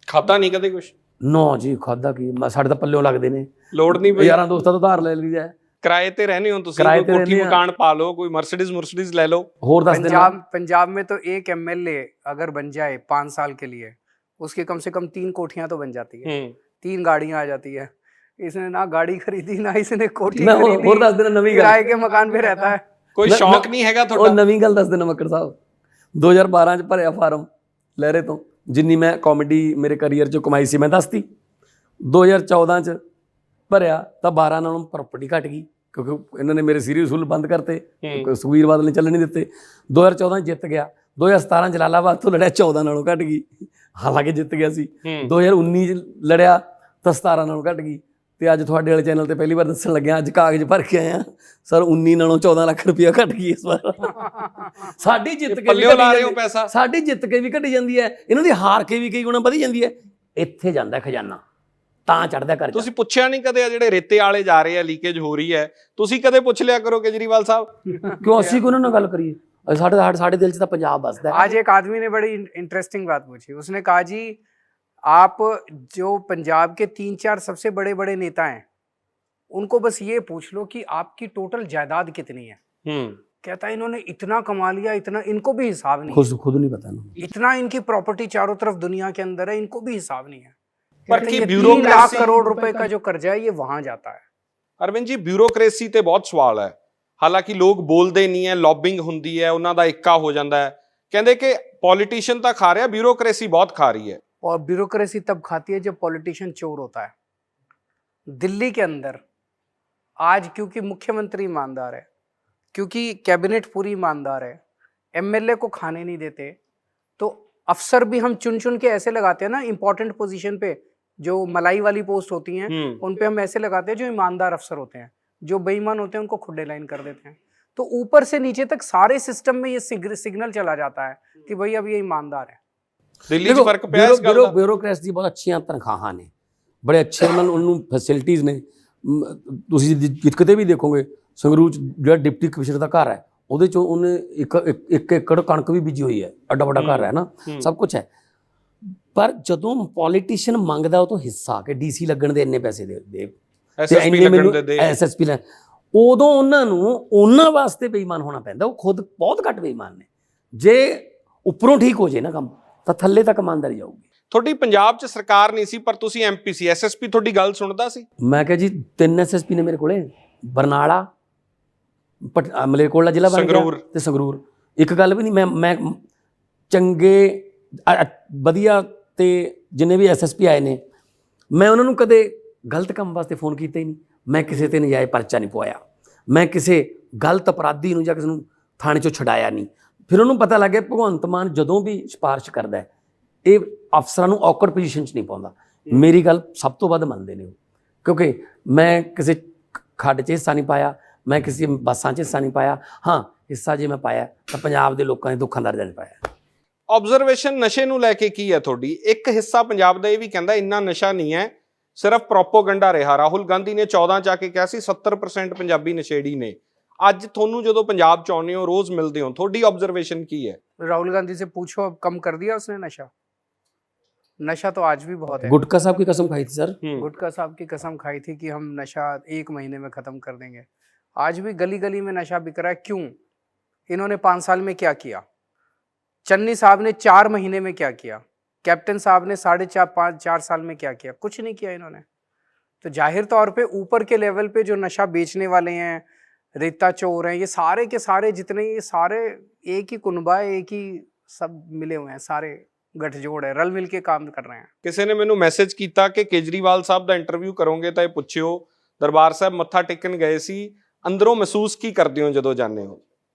ਖਾਤਾ ਨਹੀਂ ਕਦੇ ਕੁਛ? ਨੋ ਜੀ, ਖਾਦਾ ਕੀ, ਸਾਡੇ ਤਾਂ ਪੱਲਿਓਂ ਲੱਗਦੇ ਨੇ, ਲੋੜ ਨਹੀਂ ਪਈ। ਯਾਰਾਂ ਦੋਸਤਾਂ ਤੋਂ ਉਧਾਰ ਲੈ ਲਈਦਾ। ਕਿਰਾਏ ਤੇ ਰਹਿੰਦੇ ਹੋ ਤੁਸੀਂ, ਕੋਈ ਕੋਠੀ ਮਕਾਨ ਪਾ ਲਓ, ਕੋਈ मर्सिडीज ले लो। ਹੋਰ ਦੱਸ ਦੇਣਾ, पंजाब में तो एक MLA अगर बन जाए 5 साल के लिए, उसकी कम से कम 3 कोठियां तो बन जाती है, 3 गाड़ियां आ जाती है। इसने ना गाड़ी खरीदी ना इसने कोठी खरीदी, ਹੋਰ ਦੱਸ ਦੇਣਾ ਨਵੀਂ ਗੱਲ, किराए के मकान पे रहता है। ਕੋਈ ਸ਼ੌਕ ਨਹੀਂ ਹੈਗਾ ਉਹ ਤੁਹਾਡਾ? ਨਵੀਂ ਗੱਲ ਦੱਸ ਦੇਣਾ ਮੱਕੜ ਸਾਹਿਬ, 2012 ਚ ਭਰਿਆ ਫਾਰਮ ਲਹਿਰੇ ਤੋਂ, ਜਿੰਨੀ ਮੈਂ ਕਾਮੇਡੀ ਮੇਰੇ ਕਰੀਅਰ ਚ ਕਮਾਈ ਸੀ ਮੈਂ ਦੱਸਤੀ। 2014 ਚ ਭਰਿਆ ਤਾਂ 12 ਨਾਲੋਂ ਪ੍ਰਾਪਰਟੀ ਘਟ ਗਈ, ਕਿਉਂਕਿ ਇਹਨਾਂ ਨੇ ਮੇਰੇ ਸੀਰੀਅਸ ਹੁਲ ਬੰਦ ਕਰਤੇ, ਸੁਖਬੀਰ ਬਾਦਲ ਨੇ ਚੱਲਣ ਨਹੀਂ ਦਿੱਤੇ। 2014 ਜਿੱਤ ਗਿਆ, 2017 ਜਲਾਲਾਬਾਦ ਤੋਂ ਲੜਿਆ 14 ਨਾਲੋਂ ਘਟ ਗਈ, ਹਾਲਾਂਕਿ ਜਿੱਤ ਗਿਆ ਸੀ। 2019 ਚ ਲੜਿਆ ਤਾਂ 17 ਨਾਲੋਂ ਘਟ ਗਈ। ਤੇ ਅੱਜ ਤੁਹਾਡੇ ਵਾਲੇ ਚੈਨਲ ਤੇ ਪਹਿਲੀ ਵਾਰ ਦੱਸਣ ਲੱਗਿਆ, ਅੱਜ ਕਾਗਜ਼ ਭਰ ਕੇ ਆਇਆ ਸਰ, 19 ਨਾਲੋਂ 14 ਲੱਖ ਰੁਪਇਆ ਘਟ ਗਈ ਇਸ ਵਾਰ। ਸਾਡੀ ਜਿੱਤ ਕੇ ਵੀ ਲਾ ਰਹੇ ਹੋ ਪੈਸਾ, ਸਾਡੀ ਜਿੱਤ ਕੇ ਵੀ ਘਟੀ ਜਾਂਦੀ ਹੈ, ਇਹਨਾਂ ਦੀ ਹਾਰ ਕੇ ਵੀ ਕਈ ਗੁਣਾ ਵਧੀ ਜਾਂਦੀ ਹੈ। ਇੱਥੇ ਜਾਂਦਾ ਖਜ਼ਾਨਾ ਤਾਂ ਚੜਦਾ ਕਰ। ਤੁਸੀਂ ਪੁੱਛਿਆ ਨਹੀਂ ਕਦੇ, ਆ ਜਿਹੜੇ ਰੇਤੇ ਵਾਲੇ ਜਾ ਰਹੇ ਆ, ਲੀਕੇਜ ਹੋ ਰਹੀ ਹੈ, ਤੁਸੀਂ ਕਦੇ ਪੁੱਛ ਲਿਆ ਕਰੋ ਕੇਜਰੀਵਾਲ ਸਾਹਿਬ? ਕਿਉਂ ਅਸੀਂ ਉਹਨਾਂ ਨਾਲ ਗੱਲ ਕਰੀਏ? ਸਾਡੇ ਦਿਲ 'ਚ ਤਾਂ ਪੰਜਾਬ ਵੱਸਦਾ ਹੈ। आज एक आदमी ने बड़ी इंटरेस्टिंग बात पूछी, उसने कहा जी आप जो पंजाब के 3-4 सबसे बड़े बड़े नेता हैं, उनको बस ये पूछ लो कि आपकी टोटल जायदाद कितनी है। कहता है इन्होंने इतना कमा लिया, इतना, इनको भी हिसाब नहीं, खुद नहीं पता ना, इतना इनकी प्रॉपर्टी चारों तरफ दुनिया के अंदर है, इनको भी हिसाब नहीं है। पर कहते हैं, ये 3 ब्यूरोक्रेसी- लाख करोड़ रुपए का जो कर्जा है ये वहां जाता है। ਅਰਵਿੰਦ ਜੀ, ਬਿਊਰੋਕ੍ਰੇਸੀ ਤੇ ਬਹੁਤ ਸਵਾਲ ਹੈ। ਹਾਲਾਂਕਿ ਲੋਕ ਬੋਲਦੇ ਨਹੀਂ ਹੈ, ਲੌਬਿੰਗ ਹੁੰਦੀ ਹੈ, ਉਹਨਾਂ ਦਾ ਇੱਕਾ ਹੋ ਜਾਂਦਾ ਹੈ। ਕਹਿੰਦੇ ਕਿ ਪੋਲੀਟੀਸ਼ੀਅਨ ਤਾਂ ਖਾ ਰਿਹਾ, ਬਿਊਰੋਕ੍ਰੇਸੀ ਬਹੁਤ ਖਾ ਰਹੀ ਹੈ। और ब्यूरोक्रेसी तब खाती है जब पॉलिटिशियन चोर होता है। दिल्ली के अंदर आज क्योंकि मुख्यमंत्री ईमानदार है, क्योंकि कैबिनेट पूरी ईमानदार है, MLA को खाने नहीं देते, तो अफसर भी हम चुन चुन के ऐसे लगाते हैं ना, इंपॉर्टेंट पोजीशन पे जो मलाई वाली पोस्ट होती हैं उन पे हम ऐसे लगाते हैं जो ईमानदार अफसर होते हैं, जो बेईमान होते हैं उनको खुड्डे लाइन कर देते हैं। तो ऊपर से नीचे तक सारे सिस्टम में ये सिग्नल चला जाता है कि भाई अब ये ईमानदार है। ਦਿੱਲੀ 'ਚ ਫਰਕ ਪਿਆ ਇਸ ਗੱਲ ਦਾ? ਬਿਊਰੋਕਰੇਸੀ ਦੀ ਬਹੁਤ ਅੱਛੀਆਂ ਤਨਖਾਹਾਂ ਨੇ, ਬੜੇ ਅੱਛੇ ਉਹਨੂੰ ਫੈਸਿਲਿਟੀਜ਼ ਨੇ। ਤੁਸੀਂ ਕਿਤੇ ਵੀ ਦੇਖੋਗੇ, ਸੰਗਰੂਰ 'ਚ ਜਿਹੜਾ ਡਿਪਟੀ ਕਮਿਸ਼ਨਰ ਦਾ ਘਰ ਹੈ, ਉਹਦੇ 'ਚੋਂ ਉਹਨੇ ਇੱਕ ਏਕੜ ਕਣਕ ਵੀ ਬੀਜੀ ਹੋਈ ਹੈ, ਐਡਾ ਵੱਡਾ ਘਰ ਹੈ ਨਾ, ਸਭ ਕੁਝ ਹੈ। ਪਰ ਜਦੋਂ ਪੋਲੀਟੀਸ਼ੀਅਨ ਮੰਗਦਾ ਉਹ ਤੋਂ ਹਿੱਸਾ, ਕਿ DC ਲੱਗਣ ਦੇ ਇੰਨੇ ਪੈਸੇ ਦੇ, SSP ਲੱਗਣ ਦੇ, SSP ਲੈ, ਉਦੋਂ ਉਹਨਾਂ ਨੂੰ ਉਹਨਾਂ ਵਾਸਤੇ ਬੇਈਮਾਨ ਹੋਣਾ ਪੈਂਦਾ। ਉਹ ਖੁਦ ਬਹੁਤ ਘੱਟ ਬੇਈਮਾਨ ਨੇ। ਜੇ ਉੱਪਰੋਂ ਠੀਕ ਹੋ ਜੇ ਨਾ ਕੰਮ, ਤਾਂ ਥੱਲੇ ਤੱਕ ਇਮਾਨਦਾਰੀ ਜਾਊਗੀ। ਤੁਹਾਡੀ ਪੰਜਾਬ 'ਚ ਸਰਕਾਰ ਨਹੀਂ ਸੀ, ਪਰ ਤੁਸੀਂ MP ਸੀ, SSP ਤੁਹਾਡੀ ਗੱਲ ਸੁਣਦਾ ਸੀ? ਮੈਂ ਕਿਹਾ ਜੀ 3 SSP ਨੇ ਮੇਰੇ ਕੋਲੇ, ਬਰਨਾਲਾ, ਮਲੇਰਕੋਟਲਾ ਜ਼ਿਲ੍ਹਾ ਬਣ ਗਿਆ ਤੇ ਸੰਗਰੂਰ। ਇੱਕ ਗੱਲ ਵੀ ਨਹੀਂ, ਮੈਂ ਚੰਗੇ ਵਧੀਆ ਤੇ ਜਿੰਨੇ ਵੀ SSP ਆਏ ਨੇ, ਮੈਂ ਉਹਨਾਂ ਨੂੰ ਕਦੇ ਗਲਤ ਕੰਮ ਵਾਸਤੇ ਫੋਨ ਕੀਤਾ ਹੀ ਨਹੀਂ। ਮੈਂ ਕਿਸੇ ਤੇ ਨਜਾਇਜ਼ ਪਰਚਾ ਨਹੀਂ ਪਵਾਇਆ, ਮੈਂ ਕਿਸੇ ਗਲਤ ਅਪਰਾਧੀ ਨੂੰ ਜਾਂ ਕਿਸੇ ਨੂੰ ਥਾਣੇ 'ਚੋਂ ਛਡਾਇਆ ਨਹੀਂ। ਫਿਰ ਉਹਨੂੰ ਪਤਾ ਲੱਗ ਗਿਆ ਭਗਵੰਤ ਮਾਨ ਜਦੋਂ ਵੀ ਸਿਫਾਰਿਸ਼ ਕਰਦਾ ਹੈ, ਇਹ ਅਫਸਰਾਂ ਨੂੰ ਔਕਵਰਡ ਪੋਜੀਸ਼ਨ 'ਚ ਨਹੀਂ ਪਾਉਂਦਾ। ਮੇਰੀ ਗੱਲ ਸਭ ਤੋਂ ਵੱਧ ਮੰਨਦੇ ਨੇ ਉਹ, ਕਿਉਂਕਿ ਮੈਂ ਕਿਸੇ ਖੱਡ 'ਚ ਹਿੱਸਾ ਨਹੀਂ ਪਾਇਆ, ਮੈਂ ਕਿਸੇ ਬੱਸਾਂ 'ਚ ਹਿੱਸਾ ਨਹੀਂ ਪਾਇਆ। ਹਾਂ, ਹਿੱਸਾ ਜੇ ਮੈਂ ਪਾਇਆ ਤਾਂ ਪੰਜਾਬ ਦੇ ਲੋਕਾਂ ਦੇ ਦੁੱਖਾਂ ਦਰਦਾਂ 'ਚ ਪਾਇਆ। ਆਬਜ਼ਰਵੇਸ਼ਨ ਨਸ਼ੇ ਨੂੰ ਲੈ ਕੇ ਕੀ ਹੈ ਤੁਹਾਡੀ? ਇੱਕ ਹਿੱਸਾ ਪੰਜਾਬ ਦਾ ਇਹ ਵੀ ਕਹਿੰਦਾ ਇੰਨਾ ਨਸ਼ਾ ਨਹੀਂ ਹੈ, ਸਿਰਫ ਪ੍ਰੋਪੋਗੰਡਾ ਰਿਹਾ। ਰਾਹੁਲ ਗਾਂਧੀ ਨੇ 14 ਚ ਆ ਕੇ ਕਿਹਾ ਸੀ 70% ਪੰਜਾਬੀ ਨਸ਼ੇੜੀ ਨੇ। ਅੱਜ ਤੁਹਾਨੂੰ ਜਦੋਂ ਪੰਜਾਬ ਚ ਆਉਂਦੇ ਹੋ, ਰੋਜ਼ ਮਿਲਦੇ ਹੋ, ਤੁਹਾਡੀ ਆਬਜ਼ਰਵੇਸ਼ਨ ਕੀ ਹੈ? राहुल गांधी से पूछो, अब कम कर दिया उसने नशा? नशा तो आज भी बहुत है। गुटखा साहब की कसम खाई थी सर, गुटखा साहब की कसम खाई थी कि हम नशा 1 महीने में खत्म कर देंगे। आज भी गली गली में नशा बिक रहा है। क्यों? इन्होंने 5 साल में क्या किया? चन्नी साहब ने 4 महीने में क्या किया? कैप्टन साहब ने 4.5 साल में क्या किया? कुछ नहीं किया इन्होंने। तो जाहिर तौर पे ऊपर के लेवल पे जो नशा बेचने वाले हैं, रेता चोर हैं, ये सारे के सारे जितने, ये सारे एक ही कुनबा है, एक ही सब मिले हुए हैं, सारे गठजोड़ है, रल मिल के काम कर रहे हैं। ਕਿਸੇ ਨੇ ਮੈਨੂੰ ਮੈਸੇਜ ਕੀਤਾ ਕਿ ਕੇਜਰੀਵਾਲ ਸਾਹਿਬ ਦਾ ਇੰਟਰਵਿਊ ਕਰੋਗੇ ਤਾਂ ਇਹ ਪੁੱਛਿਓ ਦਰਬਾਰ ਸਾਹਿਬ ਮੱਥਾ ਟੇਕਣ ਗਏ ਸੀ, ਅੰਦਰੋਂ ਮਹਿਸੂਸ ਕੀ ਕਰਦੇ ਹੋ ਜਦੋਂ ਜਾਂਦੇ ਹੋ?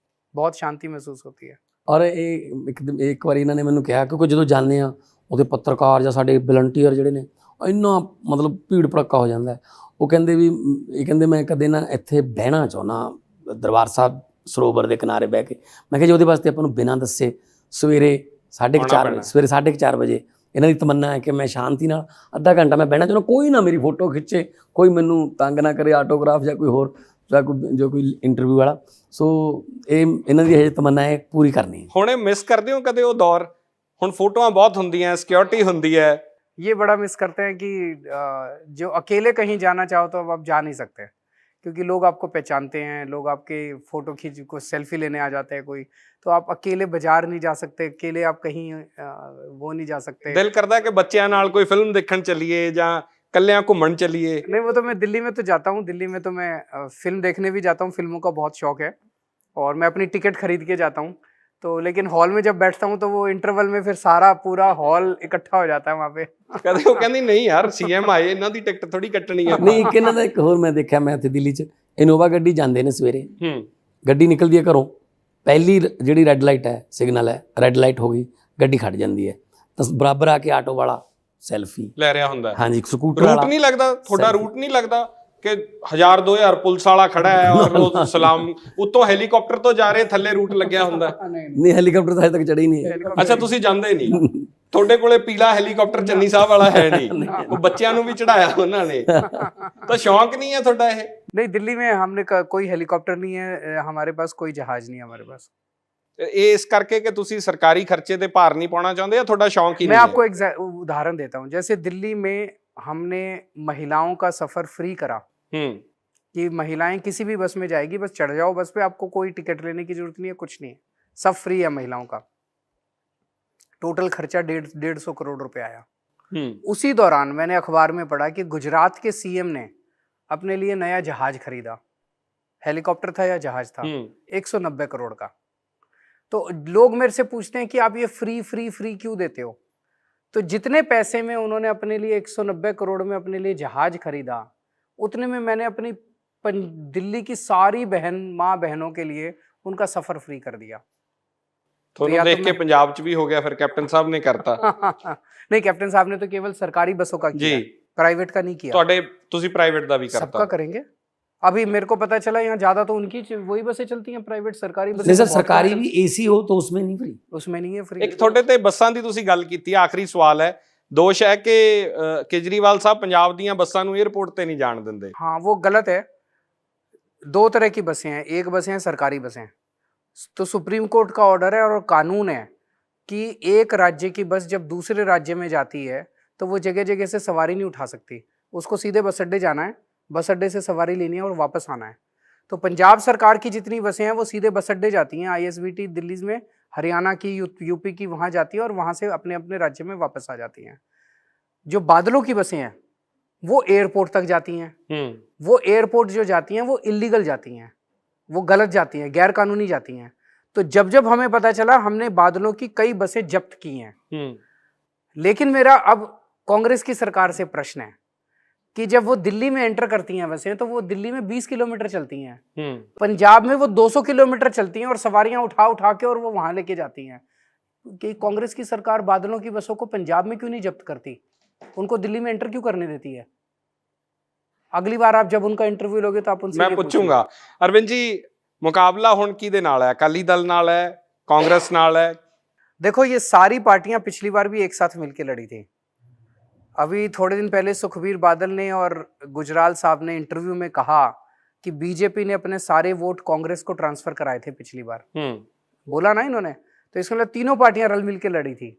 बहुत शांति महसूस होती है। ਔਰ ਇੱਕ ਵਾਰੀ ਇਹਨਾਂ ਨੇ ਮੈਨੂੰ ਕਿਹਾ, ਕਿਉਂਕਿ ਜਦੋਂ ਜਾਂਦੇ ਆ ਉਹਦੇ ਪੱਤਰਕਾਰ ਜਾਂ ਸਾਡੇ ਵਲੰਟੀਅਰ ਜਿਹੜੇ ਨੇ ਇੰਨਾ ਮਤਲਬ ਭੀੜ ਭੜੱਕਾ ਹੋ ਜਾਂਦਾ ਹੈ। ਉਹ ਕਹਿੰਦੇ ਵੀ ਇਹ ਕਹਿੰਦੇ ਮੈਂ ਕਦੇ ਨਾ ਇੱਥੇ ਬਹਿਣਾ ਚਾਹੁੰਦਾ ਦਰਬਾਰ ਸਾਹਿਬ ਸਰੋਵਰ ਦੇ ਕਿਨਾਰੇ ਬਹਿ ਕੇ। ਮੈਂ ਕਿਹਾ ਜੀ ਉਹਦੇ ਵਾਸਤੇ ਆਪਾਂ ਨੂੰ ਬਿਨਾਂ ਦੱਸੇ ਸਵੇਰੇ 4:30 ਵਜੇ ਇਹਨਾਂ ਦੀ ਤਮੰਨਾ ਹੈ ਕਿ ਮੈਂ ਸ਼ਾਂਤੀ ਨਾਲ ਅੱਧਾ ਘੰਟਾ ਮੈਂ ਬਹਿਣਾ ਚਾਹੁੰਦਾ, ਕੋਈ ਨਾ ਮੇਰੀ ਫੋਟੋ ਖਿੱਚੇ, ਕੋਈ ਮੈਨੂੰ ਤੰਗ ਨਾ ਕਰੇ, ਆਟੋਗ੍ਰਾਫ ਜਾਂ ਕੋਈ ਹੋਰ ਜਾਂ ਕੋਈ ਇੰਟਰਵਿਊ ਵਾਲਾ। ਸੋ ਇਹ ਇਹਨਾਂ ਦੀ ਹਜੇ ਤਮੰਨਾ ਹੈ ਪੂਰੀ ਕਰਨੀ ਹੈ। ਹੁਣੇ ਮਿਸ ਕਰਦੇ ਹੋ ਕਦੇ ਉਹ ਦੌਰ? ਹੁਣ ਫੋਟੋਆਂ ਬਹੁਤ ਹੁੰਦੀਆਂ, ਸਿਕਿਉਰਿਟੀ ਹੁੰਦੀ ਹੈ। ये बड़ा मिस करते हैं कि जो अकेले कहीं जाना चाहो तो अब आप जा नहीं सकते, क्योंकि लोग आपको पहचानते हैं, लोग आपके फोटो खींच को सेल्फी लेने आ जाते हैं कोई, तो आप अकेले बाजार नहीं जा सकते, अकेले आप कहीं वो नहीं जा सकते। ਦਿਲ ਕਰਦਾ ਕਿ ਬੱਚਿਆਂ ਨਾਲ ਕੋਈ ਫਿਲਮ ਦੇਖਣ ਚੱਲੀਏ ਜਾਂ ਕੱਲਿਆਂ ਘੁੰਮਣ ਚੱਲੀਏ? नहीं, वो तो मैं दिल्ली में तो जाता हूँ, दिल्ली में तो मैं फिल्म देखने भी जाता हूँ, फिल्मों का बहुत शौक है और मैं अपनी टिकट खरीद के जाता हूँ। तो लेकिन हॉल में जब बैठता हूँ तो वो इंटरवल में फिर सारा पूरा हॉल इकट्ठा हो जाता है वहाँ पे। ਕਦੇ ਉਹ ਕਹਿੰਦੀ ਨਹੀਂ ਯਾਰ ਸੀਐਮ ਆਏ, ਇਹਨਾਂ ਦੀ ਟਿਕਟ ਥੋੜੀ ਕੱਟਣੀ ਆ। ਨਹੀਂ, ਇੱਕ ਇਹਨਾਂ ਦਾ ਇੱਕ ਹੋਰ ਮੈਂ ਦੇਖਿਆ, ਮੈਂ ਇੱਥੇ ਦਿੱਲੀ 'ਚ ਇਨੋਵਾ ਗੱਡੀ ਜਾਂਦੇ ਨੇ ਸਵੇਰੇ, ਗੱਡੀ ਨਿਕਲਦੀ ਹੈ ਘਰੋਂ, ਪਹਿਲੀ ਜਿਹੜੀ ਰੈੱਡ ਲਾਈਟ ਹੈ, ਸਿਗਨਲ ਹੈ, ਰੈੱਡ ਲਾਈਟ ਹੋ ਗਈ, ਗੱਡੀ ਖੜ ਜਾਂਦੀ ਹੈ, ਤਾਂ ਬਰਾਬਰ ਆ ਕੇ ਆਟੋ ਵਾਲਾ ਸੈਲਫੀ ਲੈ ਰਿਹਾ ਹੁੰਦਾ। ਹਾਂਜੀ, ਸਕੂਟਰ ਰੂਟ ਵਾਲਾ। ਨਹੀਂ ਲੱਗਦਾ ਤੁਹਾਡਾ? ਰੂਟ ਨਹੀਂ ਲੱਗਦਾ ਕਿ 1000-2000 ਪੁਲਿਸ ਵਾਲਾ ਖੜਾ ਹੈ ਔਰ ਉਹ ਸਲਾਮ ਉੱਤੋਂ ਹੈਲੀਕਾਪਟਰ ਤੋਂ ਜਾ ਰਹੇ, ਥੱਲੇ ਰੂਟ ਲੱਗਿਆ ਹੁੰਦਾ? ਨਹੀਂ, ਹੈਲੀਕਾਪਟਰ ਤਾਂ ਹਜੇ ਤੱਕ ਚੜ੍ਹੀ ਨਹੀਂ ਹੈ। ਅੱਛਾ, ਤੁਸੀਂ ਜਾਂਦੇ ਨਹੀਂ? ਤੁਹਾਡੇ ਕੋਲੇ ਪੀਲਾ ਹੈਲੀਕਾਪਟਰ ਚੰਨੀ ਸਾਹਿਬ ਵਾਲਾ ਹੈ ਨਹੀਂ? ਉਹ ਬੱਚਿਆਂ ਨੂੰ ਵੀ ਚੜਾਇਆ ਉਹਨਾਂ ਨੇ, ਤਾਂ ਸ਼ੌਂਕ ਨਹੀਂ ਹੈ ਤੁਹਾਡਾ ਇਹ? नहीं, दिल्ली में हमने कोई हेलीकॉप्टर नहीं है हमारे पास, कोई जहाज नहीं है हमारे पास। ਇਹ ਇਸ ਕਰਕੇ ਕਿ ਤੁਸੀਂ ਸਰਕਾਰੀ ਖਰਚੇ ਤੇ ਭਾਰ ਨਹੀਂ ਪਾਉਣਾ ਚਾਹੁੰਦੇ, ਜਾਂ ਤੁਹਾਡਾ शौक ही मैं नहीं है? आपको उदाहरण देता हूँ। जैसे दिल्ली में हमने महिलाओं का सफर फ्री करा, कि महिलाएं किसी भी बस में जाएगी, बस चढ़ जाओ बस पे, आपको कोई टिकट लेने की जरूरत नहीं है, कुछ नहीं है, सब फ्री है महिलाओं का। टोटल खर्चा 150 करोड़ रुपए आया। उसी दौरान मैंने अखबार में पढ़ा कि गुजरात के सीएम ने अपने लिए नया जहाज खरीदा, हेलीकॉप्टर था या जहाज था, 190 करोड़ का। तो लोग मेरे से पूछते हैं कि आप ये फ्री फ्री फ्री क्यों देते हो? तो जितने पैसे में उन्होंने अपने लिए 190 करोड़ में अपने लिए जहाज खरीदा, उतने में मैंने अपनी दिल्ली की सारी माँ बहनों के लिए उनका सफर फ्री कर दिया। ਤੁਹਾਨੂੰ ਦੇਖ ਕੇ ਪੰਜਾਬ 'ਚ ਵੀ ਹੋ ਗਿਆ ਫਿਰ? ਕੈਪਟਨ ਸਾਹਿਬ ਨੇ ਕਰਤਾ? नहीं, कैप्टन साहब ने तो केवल सरकारी बसों का किया, प्राइवेट का नहीं किया। ਤੁਹਾਡੇ ਤੁਸੀਂ ਪ੍ਰਾਈਵੇਟ ਦਾ ਵੀ ਕਰਤਾ? सबका करेंगे। अभी मेरे को पता चला यहाँ ज्यादा तो उनकी वही बसें चलती हैं, प्राइवेट। सरकारी बसें नहीं सर, सरकारी भी एसी हो तो उसमें नहीं फ्री, उसमें नहीं है फ्री। ਇੱਕ ਤੁਹਾਡੇ ਤੇ ਬੱਸਾਂ ਦੀ ਤੁਸੀਂ ਗੱਲ ਕੀਤੀ, ਆਖਰੀ ਸਵਾਲ ਹੈ। ਦੋਸ਼ ਹੈ ਕਿ ਕੇਜਰੀਵਾਲ ਸਾਹਿਬ ਪੰਜਾਬ ਦੀਆਂ ਬੱਸਾਂ ਨੂੰ 에ਅਰਪੋਰਟ ਤੇ ਨਹੀਂ ਜਾਣ ਦਿੰਦੇ। हाँ, वो गलत है। दो तरह की बसें हैं, एक बसें हैं सरकारी बसें, तो सुप्रीम कोर्ट का ऑर्डर है और कानून है कि एक राज्य की बस जब दूसरे राज्य में जाती है तो वो जगह जगह से सवारी नहीं उठा सकती, उसको सीधे बस अड्डे जाना है, बस अड्डे से सवारी लेनी है और वापस आना है। तो पंजाब सरकार की जितनी बसें हैं वो सीधे बस अड्डे जाती हैं, ISBT दिल्ली में, हरियाणा की, यूपी की वहाँ जाती है और वहाँ से अपने अपने राज्य में वापस आ जाती हैं। जो बादलों की बसें हैं वो एयरपोर्ट तक जाती हैं। वो एयरपोर्ट जो जाती हैं वो इलीगल जाती हैं, वो गलत जाती हैं, गैर कानूनी जाती हैं। तो जब जब हमें पता चला, हमने बादलों की कई बसें जब्त की हैं। लेकिन मेरा अब कांग्रेस की सरकार से प्रश्न है कि जब वो दिल्ली में एंटर करती हैं बसें, तो वो दिल्ली में 20 किलोमीटर चलती हैं, पंजाब में वो 200 किलोमीटर चलती हैं और सवारियां उठा उठा के और वो वहां लेके जाती हैं। कि कांग्रेस की सरकार बादलों की बसों को पंजाब में क्यों नहीं जब्त करती, उनको दिल्ली में एंटर क्यों करने देती है? अगली बार आप जब उनका इंटरव्यू लोगे तो आप उनसे मैं पूछूंगा। अरविंद जी, मुकाबला हुण किहदे नाल है? अकाली दल नाल है, कांग्रेस नाल है? देखो, ये सारी पार्टियां पिछली बार भी एक साथ मिलकर लड़ी थी। अभी थोड़े दिन पहले सुखबीर बादल ने और गुजराल साहब ने इंटरव्यू में कहा कि बीजेपी ने अपने सारे वोट कांग्रेस को ट्रांसफर कराए थे पिछली बार। बोला ना इन्होंने, तो इसका मतलब तीनों पार्टियां रल मिलकर लड़ी थी,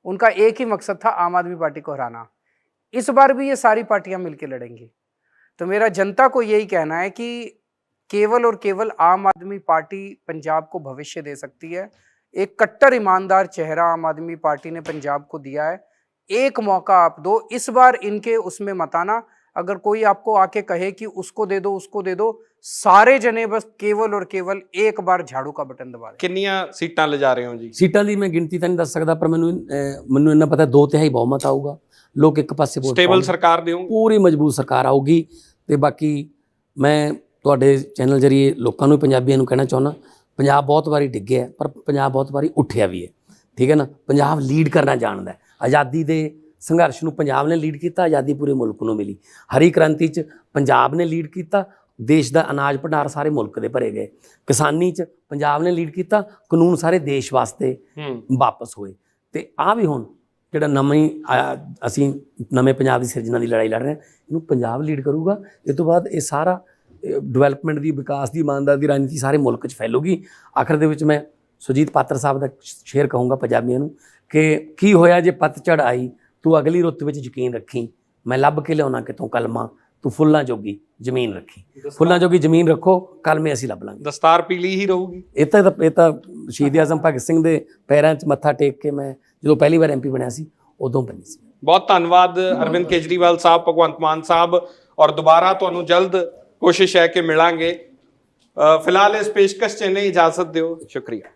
उनका एक ही मकसद था आम आदमी पार्टी को हराना। इस बार भी ये सारी पार्टियां मिलकर लड़ेंगी। तो मेरा जनता को यही कहना है कि केवल और केवल आम आदमी पार्टी पंजाब को भविष्य दे सकती है। एक कट्टर ईमानदार चेहरा आम आदमी पार्टी ने पंजाब को दिया है, एक मौका आप दो, इस बार इनके उसमें मत आना। अगर कोई आपको आके कहे कि उसको दे दो, सारे जने बस केवल और केवल एक बार झाड़ू का बटन दबा दें। ਕਿੰਨੀਆਂ ਸੀਟਾਂ ਲਿਜਾ ਰਹੇ ਹੋ ਜੀ? ਸੀਟਾਂ ਦੀ ਮੈਂ ਗਿਣਤੀ ਤਾਂ ਨਹੀਂ ਦੱਸ ਸਕਦਾ, ਪਰ ਮੈਨੂੰ ਇੰਨਾ ਪਤਾ 2/3 ਬਹੁਮਤ ਆਊਗਾ, ਲੋਕ ਇੱਕ ਪਾਸੇ ਵੋਟ ਸਟੇਬਲ ਪਾਉਣਗੇ। ਸਰਕਾਰ ਦਿਓਗੇ? ਪੂਰੀ ਮਜ਼ਬੂਤ ਸਰਕਾਰ ਆਊਗੀ। ਤੇ ਬਾਕੀ ਮੈਂ ਤੁਹਾਡੇ ਚੈਨਲ ਜਰੀਏ ਲੋਕਾਂ ਨੂੰ, ਪੰਜਾਬੀਆਂ ਨੂੰ ਕਹਿਣਾ ਚਾਹੁੰਦਾ, ਪੰਜਾਬ ਬਹੁਤ ਵਾਰੀ ਡਿੱਗਿਆ ਪਰ ਪੰਜਾਬ ਬਹੁਤ ਵਾਰੀ ਉੱਠਿਆ ਵੀ ਹੈ, ਠੀਕ ਹੈ ਨਾ। ਪੰਜਾਬ ਲੀਡ ਕਰਨਾ ਜਾਣਦਾ ਹੈ। ਆਜ਼ਾਦੀ ਦੇ ਸੰਘਰਸ਼ ਨੂੰ ਪੰਜਾਬ ਨੇ ਲੀਡ ਕੀਤਾ, ਆਜ਼ਾਦੀ ਪੂਰੇ ਮੁਲਕ ਨੂੰ ਮਿਲੀ। ਹਰੀ ਕ੍ਰਾਂਤੀ 'ਚ ਪੰਜਾਬ ਨੇ ਲੀਡ ਕੀਤਾ, ਦੇਸ਼ ਦਾ ਅਨਾਜ ਭੰਡਾਰ ਸਾਰੇ ਮੁਲਕ ਦੇ ਭਰੇ ਗਏ। ਕਿਸਾਨੀ 'ਚ ਪੰਜਾਬ ਨੇ ਲੀਡ ਕੀਤਾ, ਕਾਨੂੰਨ ਸਾਰੇ ਦੇਸ਼ ਵਾਸਤੇ ਵਾਪਸ ਹੋਏ। ਤੇ ਆ ਵੀ ਹੁਣ ਜਿਹੜਾ ਅਸੀਂ ਨਵੇਂ ਪੰਜਾਬ ਦੀ ਸਿਰਜਣਾ ਦੀ ਲੜਾਈ ਲੜ ਰਹੇ ਹਾਂ, ਇਹਨੂੰ ਪੰਜਾਬ ਲੀਡ ਕਰੂਗਾ। ਇਸ ਤੋਂ ਬਾਅਦ ਇਹ ਸਾਰਾ ਡਿਵੈਲਪਮੈਂਟ ਦੀ, ਵਿਕਾਸ ਦੀ, ਇਮਾਨਦਾਰੀ ਦੀ ਰਾਜਨੀਤੀ ਸਾਰੇ ਮੁਲਕ 'ਚ ਫੈਲੂਗੀ। ਆਖਰ ਦੇ ਵਿੱਚ ਮੈਂ ਸੁਰਜੀਤ ਪਾਤਰ ਸਾਹਿਬ ਦਾ ਸ਼ੇਅਰ ਕਹੂੰਗਾ ਪੰਜਾਬੀਆਂ ਨੂੰ ਕਿ ਕੀ ਹੋਇਆ ਜੇ ਪਤਝੜ ਆਈ, ਤੂੰ ਅਗਲੀ ਰੁੱਤ ਵਿੱਚ ਯਕੀਨ ਰੱਖੀ, ਮੈਂ ਲੱਭ ਕੇ ਲਿਆਉਣਾ ਕਿਤੋਂ ਕਲਮਾਂ, ਤੂੰ ਫੁੱਲਾਂ ਜੋਗੀ ਜ਼ਮੀਨ ਰੱਖੀ। ਫੁੱਲਾਂ ਜੋਗੀ ਜ਼ਮੀਨ ਰੱਖੋ, ਕਲਮੇ ਅਸੀਂ ਲੱਭ ਲਾਂਗੇ। ਦਸਤਾਰ ਪੀਲੀ ਹੀ ਰਹੂਗੀ? ਇਹ ਤਾਂ ਸ਼ਹੀਦ ਆਜ਼ਮ ਭਗਤ ਸਿੰਘ ਦੇ ਪੈਰਾਂ 'ਚ ਮੱਥਾ ਟੇਕ ਕੇ ਮੈਂ ਜਦੋਂ ਪਹਿਲੀ ਵਾਰ MP ਬਣਿਆ ਸੀ ਉਦੋਂ ਬਣੀ ਸੀ। ਬਹੁਤ ਧੰਨਵਾਦ ਅਰਵਿੰਦ ਕੇਜਰੀਵਾਲ ਸਾਹਿਬ, ਭਗਵੰਤ ਮਾਨ ਸਾਹਿਬ, ਔਰ ਦੁਬਾਰਾ ਤੁਹਾਨੂੰ ਜਲਦ ਕੋਸ਼ਿਸ਼ ਹੈ ਕਿ ਮਿਲਾਂਗੇ। ਫਿਲਹਾਲ ਇਸ ਪੇਸ਼ਕਸ਼ 'ਚ ਨਹੀਂ, ਇਜਾਜ਼ਤ ਦਿਓ। ਸ਼ੁਕਰੀਆ।